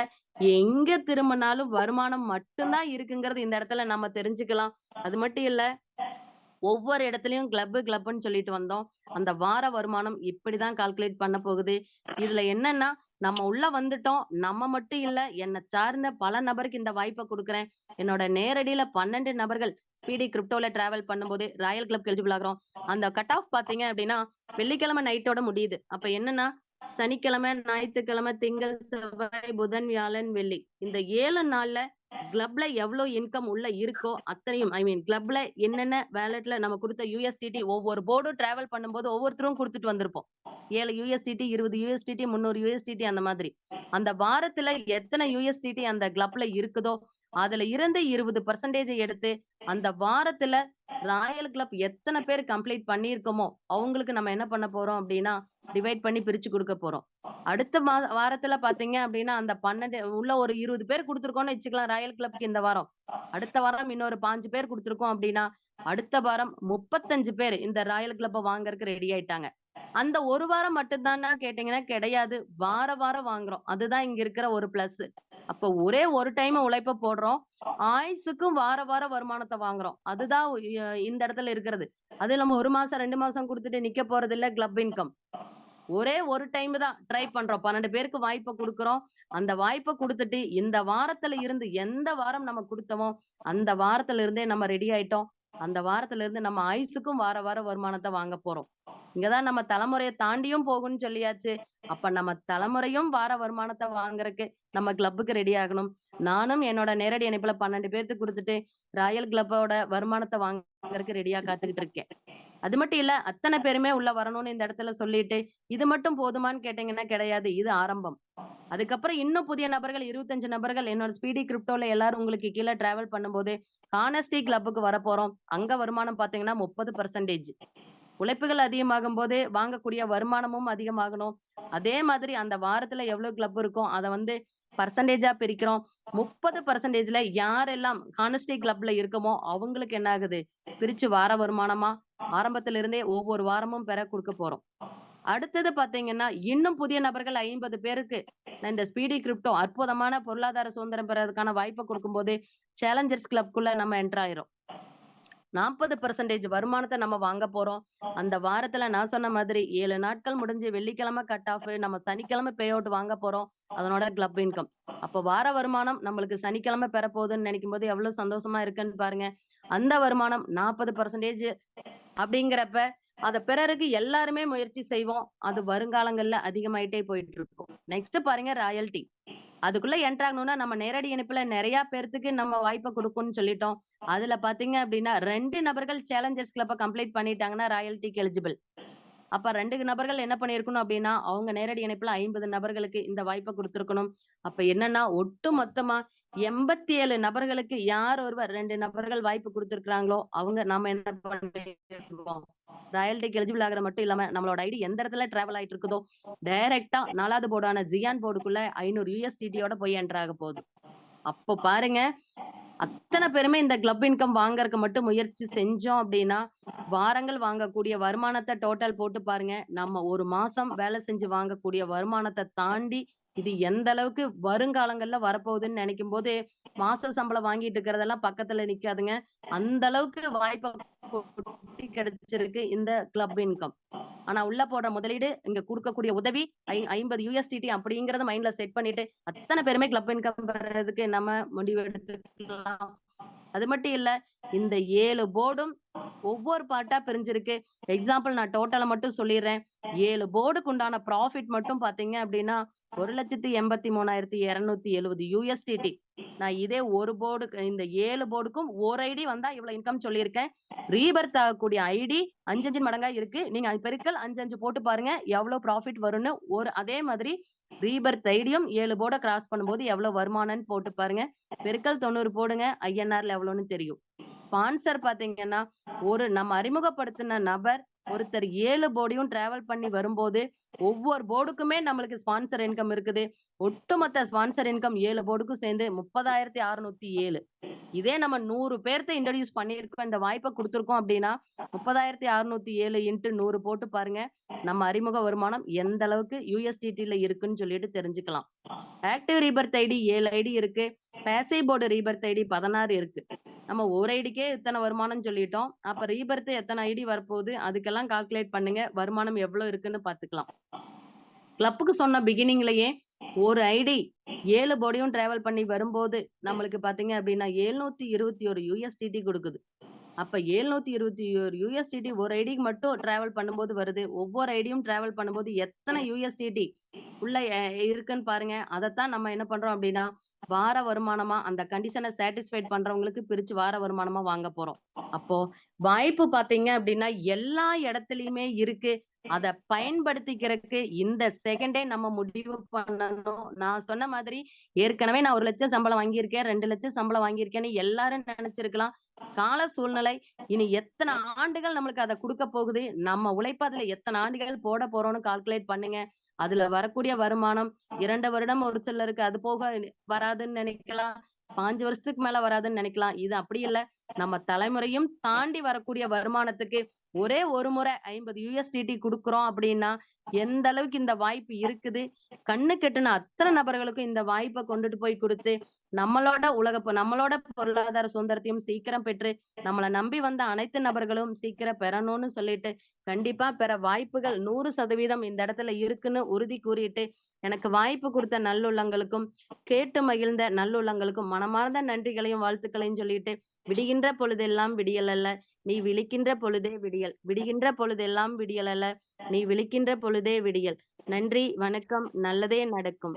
எங்க திரும்பினாலும் வருமானம் மட்டும்தான் இருக்குங்கிறது இந்த இடத்துல நம்ம தெரிஞ்சுக்கலாம். அது மட்டும் இல்ல ஒவ்வொரு இடத்துலயும் கிளப்ன்னு சொல்லிட்டு வந்தோம். அந்த வார வருமானம் இப்படிதான் கால்குலேட் பண்ண போகுது. இதுல என்னன்னா, நம்ம உள்ள வந்துட்டோம். நம்ம மட்டும் இல்ல, என்ன சார்ந்த பல நபருக்கு இந்த வாய்ப்ப குடுக்குறேன். என்னோட நேரடியில 12 நபர்கள் ஸ்பீடி கிரிப்டோல டிராவல் பண்ணும்போது ராயல் கிளப்க்கு எலிஜிபிள் ஆகுறோம். அந்த கட் ஆஃப் பார்த்தீங்க அப்படின்னா, வெள்ளிக்கிழமை நைட்டோட முடியுது. அப்ப என்னன்னா, சனிக்கிழமை, ஞாயித்துக்கிழமை, திங்கள், செவ்வாய், புதன், வியாழன், வெள்ளி. இந்த 7 நாள்ல கிளப்ல எவ்ளோ இன்கம் உள்ள இருக்கோ அத்தனையும் கிளப்ல என்னென்ன வாலெட்ல நம்ம குடுத்த யுஎஸ்டிடி ஒவ்வொரு போர்டும் டிராவல் பண்ணும்போது ஒவ்வொருத்தரும் குடுத்துட்டு வந்திருப்போம். 7 யுஎஸ்டிடி, 20 யுஎஸ்டிடி, 300 யுஎஸ்டிடி அந்த மாதிரி. அந்த வாரத்துல எத்தனை யுஎஸ்டிடி அந்த கிளப்ல இருக்குதோ, அதுல இருந்து 20% எடுத்து அந்த வாரத்துல ராயல் கிளப் எத்தனை பேர் கம்ப்ளீட் பண்ணியிருக்கோமோ, அவங்களுக்கு நம்ம என்ன பண்ண போறோம் அப்டின்னா, டிவைட் பண்ணி பிரிச்சு குடுக்க போறோம். அடுத்த வாரத்துல பார்த்தீங்க அப்டின்னா, அந்த 12 உள்ள ஒரு 20 பேர் குடுத்துருக்கோம்னு வச்சுக்கலாம் ராயல் கிளப்க்கு இந்த வாரம். அடுத்த வாரம் இன்னொரு 5 பேர் குடுத்துருக்கோம் அப்டின்னா, அடுத்த வாரம் 35 பேர் இந்த ராயல் கிளப்ப வாங்குறதுக்கு ரெடி ஆயிட்டாங்க. அந்த ஒரு வாரம் மட்டும் தானா கேட்டீங்கன்னா கிடையாது. வாரம் வாங்குறோம். அதுதான் இங்க இருக்கிற ஒரு பிளஸ். அப்ப ஒரே ஒரு டைம் உழைப்ப போடுறோம். ஆயுசுக்கும் வார வருமானத்த வாங்குறோம். அதுதான் இந்த இடத்துல இருக்கிறது. அது இல்லாம 1 மாசம், 2 மாசம் குடுத்துட்டு நிக்க போறதில்ல கிளப் இன்கம். ஒரே ஒரு டைம் தான் ட்ரை பண்றோம். 12 பேருக்கு வாய்ப்ப குடுக்குறோம். அந்த வாய்ப்ப குடுத்துட்டு, இந்த வாரத்துல இருந்து எந்த வாரம் நம்ம குடுத்தோமோ, அந்த வாரத்துல இருந்தே நம்ம ரெடி ஆயிட்டோம். அந்த வாரத்துல இருந்து நம்ம ஆயுசுக்கும் வார வருமானத்த வாங்க போறோம். இங்க தான் நம்ம தலைமுறைய தாண்டியும் போகும்ன்னு சொல்லியாச்சு. அப்ப நம்ம தலைமுறையும் வார வருமானத்த வாங்குறக்கு நம்ம கிளப்புக்கு ரெடி ஆகணும். நானும் என்னோட நேரடி இணைப்புல 12 பேத்துக்கு குடுத்துட்டு, ராயல் கிளப்போட வருமானத்த வாங்குறதுக்கு ரெடியா காத்துக்கிட்டு இருக்கேன். அது மட்டும் இல்ல, அத்தன பேருமே உள்ள வரணும்னு இந்த இடத்துல சொல்லிட்டு, இது மட்டும் போதுமான்னு கேட்டீங்கன்னா கிடையாது. இது ஆரம்பம். அதுக்கப்புறம் இன்னும் புதிய நபர்கள் 25 நபர்கள் என்னோட ஸ்பீடி கிரிப்டோல எல்லாரும் உங்களுக்கு கீழ டிராவல் பண்ணும்போது, ஹானஸ்டி கிளப்புக்கு வரப்போறோம். அங்க வருமானம் பார்த்தீங்கன்னா 30%. உழைப்புகள் அதிகமாகும்போது வாங்கக்கூடிய வருமானமும் அதிகமாகணும். அதே மாதிரி அந்த வாரத்துல எவ்வளவு கிளப் இருக்கோ, அத பெர்சன்டேஜா பிரிக்கிறோம். 30%ல யாரெல்லாம் ஹானஸ்டி கிளப்ல இருக்கமோ, அவங்களுக்கு என்ன ஆகுது? பிரிச்சு வார வருமானமா ஆரம்பத்துல இருந்தே ஒவ்வொரு வாரமும் பெற குடுக்க போறோம். அடுத்தது பாத்தீங்கன்னா, இன்னும் புதிய நபர்கள் 50 பேருக்கு இந்த ஸ்பீடி கிரிப்டோ அற்புதமான பொருளாதார சுதந்திரம் பெறதுக்கான வாய்ப்ப குடுக்கும்போது, சேலஞ்சர்ஸ் கிளப்க்குள்ள நம்ம என்டர் ஆயிரும். 40% வருமானத்த நம்ம வாங்க போறோம். அந்த வாரத்துல நான் சொன்ன மாதிரி 7 நாட்கள் முடிஞ்சு வெள்ளிக்கிழமை கட் ஆஃப் நம்ம சனிக்கிழமை பே அவுட் வாங்க போறோம். அதனோட கிளப் இன்கம். அப்ப வார வருமானம் நம்மளுக்கு சனிக்கிழமை பெறப்போகுதுன்னு நினைக்கும்போது எவ்வளவு சந்தோஷமா இருக்குன்னு பாருங்க. அந்த வருமானம் 40% அப்படிங்கிறப்ப, அத பெறறக்கு எல்லாருமே முயற்சி செய்வோம். அது வருங்காலங்கள்ல அதிகமாயிட்டே போயிட்டு இருக்கும். நெக்ஸ்ட் பாருங்க ராயல்டி. அதுக்குள்ள என்டர் ஆகணும்னா நம்ம நேரடி இணைப்புல நெறைய பேர்த்துக்கு நம்ம வாய்ப்ப குடுக்கும்னு சொல்லிட்டோம். அதுல பாத்தீங்க அப்படின்னா 2 நபர்கள் சேலஞ்சர்ஸ் கிளப்ப கம்ப்ளீட் பண்ணிட்டாங்கன்னா ராயல்டிக்கு எலிஜிபிள். அப்ப 2 நபர்கள் என்ன பண்ணியிருக்கணும் அப்படின்னா, அவங்க நேரடி இணைப்புல 50 நபர்களுக்கு இந்த வாய்ப்ப குடுத்திருக்கணும். அப்ப என்னன்னா, ஒட்டு மொத்தமா 87 நபர்களுக்கு யார் ஒருவர் 2 நபர்கள் வாய்ப்பு குடுத்திருக்கிறாங்களோ, அவங்க நாம என்ன பண்ணிருக்கோம், ராயல்டிக்கு எலிஜிபிள் ஆகுறது மட்டும் இல்லாம, நம்மளோட ஐடி எந்த இடத்துல டிராவல் ஆயிட்டு இருக்குதோ, டைரக்ட்டா 4வது போர்டான ஜியான் போர்டுக்குள்ள 500 யுஎஸ்டிடியோட போய் என்டர் ஆக போகுது. அப்போ பாருங்க, அத்தன பேருமே இந்த கிளப் இன்கம் வாங்குறதுக்கு மட்டும் முயற்சி செஞ்சோம் அப்படின்னா, வாரங்கள் வாங்கக்கூடிய வருமானத்த டோட்டல் போட்டு பாருங்க. நம்ம 1 மாசம் வேலை செஞ்சு வாங்கக்கூடிய வருமானத்த தாண்டி, இது எந்த அளவுக்கு வருங்காலங்கள்ல வரப்போகுதுன்னு நெனைக்கும்போது, மாச சம்பளம் வாங்கிட்டு இருக்கிறதெல்லாம் பக்கத்துல நிக்காதுங்க. அந்த அளவுக்கு வாய்ப்ப கொட்டி கிடைச்சிருக்கு இந்த கிளப் இன்கம். ஆனா உள்ள போடுற முதலீடு, இங்க குடுக்கக்கூடிய உதவி 50 யுஎஸ்டிடி அப்படிங்கிறத மைண்ட்ல செட் பண்ணிட்டு, அத்தன பேருமே கிளப் இன்கம் பெறதுக்கு நம்ம முடிவு எடுத்துக்கலாம். அது மட்டும் இல்ல, இந்த 7 போர்டும் ஒவ்வொரு பார்ட்டா பிரிஞ்சிருக்கு. எக்ஸாம்பிள் நான் டோட்டல மட்டும் சொல்லிர்றேன். 7 போர்டுக்கு உண்டான ப்ராஃபிட் மட்டும் பார்த்தீங்க அப்டின்னா, 1,83,270 யுஎஸ்டிடி. நான் இதே ஒரு போர்டுக்கு இந்த 7 போர்டுக்கும் ஒரு ஐடி வந்தா இவ்வளவு இன்கம் சொல்லியிருக்கேன். ரீபர்த் ஆகக்கூடிய ஐடி 5, 5 மடங்கா இருக்கு. நீங்க பெருக்கல் 5, 5 போட்டு பாருங்க. எவ்வளவு ப்ராஃபிட் வரும்னு அதே மாதிரி ரீபர்த் ஐடியும் 7 போர்ட கிராஸ் பண்ணும்போது எவ்வளவு வருமானம்னு போட்டு பாருங்க. பெருக்கல் 90 போடுங்க. ஐஎன்ஆர்ல எவ்வளவுன்னு தெரியும். ஸ்பான்சர் பாத்தீங்கன்னா, நம்ம அறிமுகப்படுத்தின நபர் ஒருத்தர் 7 போர்டையும் டிராவல் பண்ணி வரும்போது, ஒவ்வொரு போர்டுக்குமே நம்மளுக்கு ஸ்பான்சர் இன்கம் இருக்குது. ஒட்டுமொத்த ஸ்பான்சர் இன்கம் 7 போர்டுக்கும் சேர்ந்து 30,607. இதே நம்ம 100 பேர்த்த இன்ட்ரோடியூஸ் பண்ணியிருக்கோம். இந்த வாய்ப்ப குடுத்துருக்கோம் அப்படின்னா, 30,607 இன்டு 100 போட்டு பாருங்க. நம்ம அறிமுக வருமானம் எந்த அளவுக்கு யுஎஸ்டிடில இருக்குன்னு சொல்லிட்டு தெரிஞ்சுக்கலாம். ஆக்டிவ் ரீபர்த் ஐடி 7 ஐடி இருக்கு. பேசிவ் போர்டு ரீபர்த் ஐடி 16 இருக்கு. நம்ம ஒரு ஐடிக்கே இத்தனை வருமானம் சொல்லிட்டோம். அப்ப ரீபர்த் எத்தனை ஐடி வரப்போகுது? அதுக்கெல்லாம் கால்குலேட் பண்ணுங்க. வருமானம் எவ்வளவு இருக்குன்னு பாத்துக்கலாம். கிளப்புக்கு சொன்ன பிகினிங்லயே ஒரு ஐடி 7 பாடியும் டிராவல் பண்ணி வரும்போது நம்மளுக்கு பாத்தீங்க அப்படின்னா 721 USDT கொடுக்குது. அப்ப 721 USDT ஒரு ஐடிக்கு மட்டும் டிராவல் பண்ணும்போது வருது. ஒவ்வொரு ஐடியும் டிராவல் பண்ணும்போது எத்தனை USDT உள்ள இருக்குன்னு பாருங்க. அதத்தான் நம்ம என்ன பண்றோம் அப்படின்னா, வார வருமானமா அந்த கண்டிஷன சாட்டிஸ்ஃபைட் பண்றவங்களுக்கு பிரிச்சு வார வருமானமா வாங்க போறோம். அப்போ வாய்ப்பு பாத்தீங்க அப்படின்னா, எல்லா இடத்துலயுமே இருக்கு. அத பயன்படுத்திக்கிறதுக்கு இந்த செகண்டே நம்ம முடிவு பண்ணணும். நான் சொன்ன மாதிரி ஏற்கனவே நான் 1,00,000 சம்பளம் வாங்கியிருக்கேன், 2,00,000 சம்பளம் வாங்கியிருக்கேன்னு எல்லாரும் நெனச்சிருக்கலாம். கால சூழ்நிலை இனி எத்தன ஆண்டுகள் நம்மளுக்கு அத குடுக்க போகுது? நம்ம உழைப்பு அதுல எத்தன ஆண்டுகள் போட போறோம்னு கால்குலேட் பண்ணுங்க. அதுல வரக்கூடிய வருமானம் 2 வருடம் ஒரு சிலருக்கு அது போக வராதுன்னு நெனைக்கலாம். 5 வருஷத்துக்கு மேல வராதுன்னு நெனைக்கலாம். இது அப்படி இல்ல. நம்ம தலைமுறையும் தாண்டி வரக்கூடிய வருமானத்துக்கு ஒரே ஒரு முறை 50 USDT குடுக்குறோம் அப்படின்னா, எந்த அளவுக்கு இந்த வாய்ப்பு இருக்குது. கண்ணு கெட்டுன அத்தன நபர்களுக்கும் இந்த வாய்ப்ப கொண்டுட்டு போய் குடுத்து, நம்மளோட பொருளாதார சுதந்திரத்தையும் சீக்கிரம் பெற்று, நம்மள நம்பி வந்த அனைத்து நபர்களும் சீக்கிரம் பெறணும்னு சொல்லிட்டு, கண்டிப்பா பெற வாய்ப்புகள் 100% இந்த இடத்துல இருக்குன்னு உறுதி கூறிட்டு, எனக்கு வாய்ப்பு குடுத்த நல்லுள்ளங்களுக்கும், கேட்டு மகிழ்ந்த நல்லுள்ளங்களுக்கும் மனமார்ந்த நன்றிகளையும், வாழ்த்துக்களையும் சொல்லிட்டு, விடிகின்ற பொழுதெல்லாம் விடியல் அல்ல. நீ விழிக்கின்ற பொழுதே விடியல். விடிகின்ற பொழுதெல்லாம் விடியல் அல்ல. நீ விழிக்கின்ற பொழுதே விடியல். நன்றி, வணக்கம். நல்லதே நடக்கும்.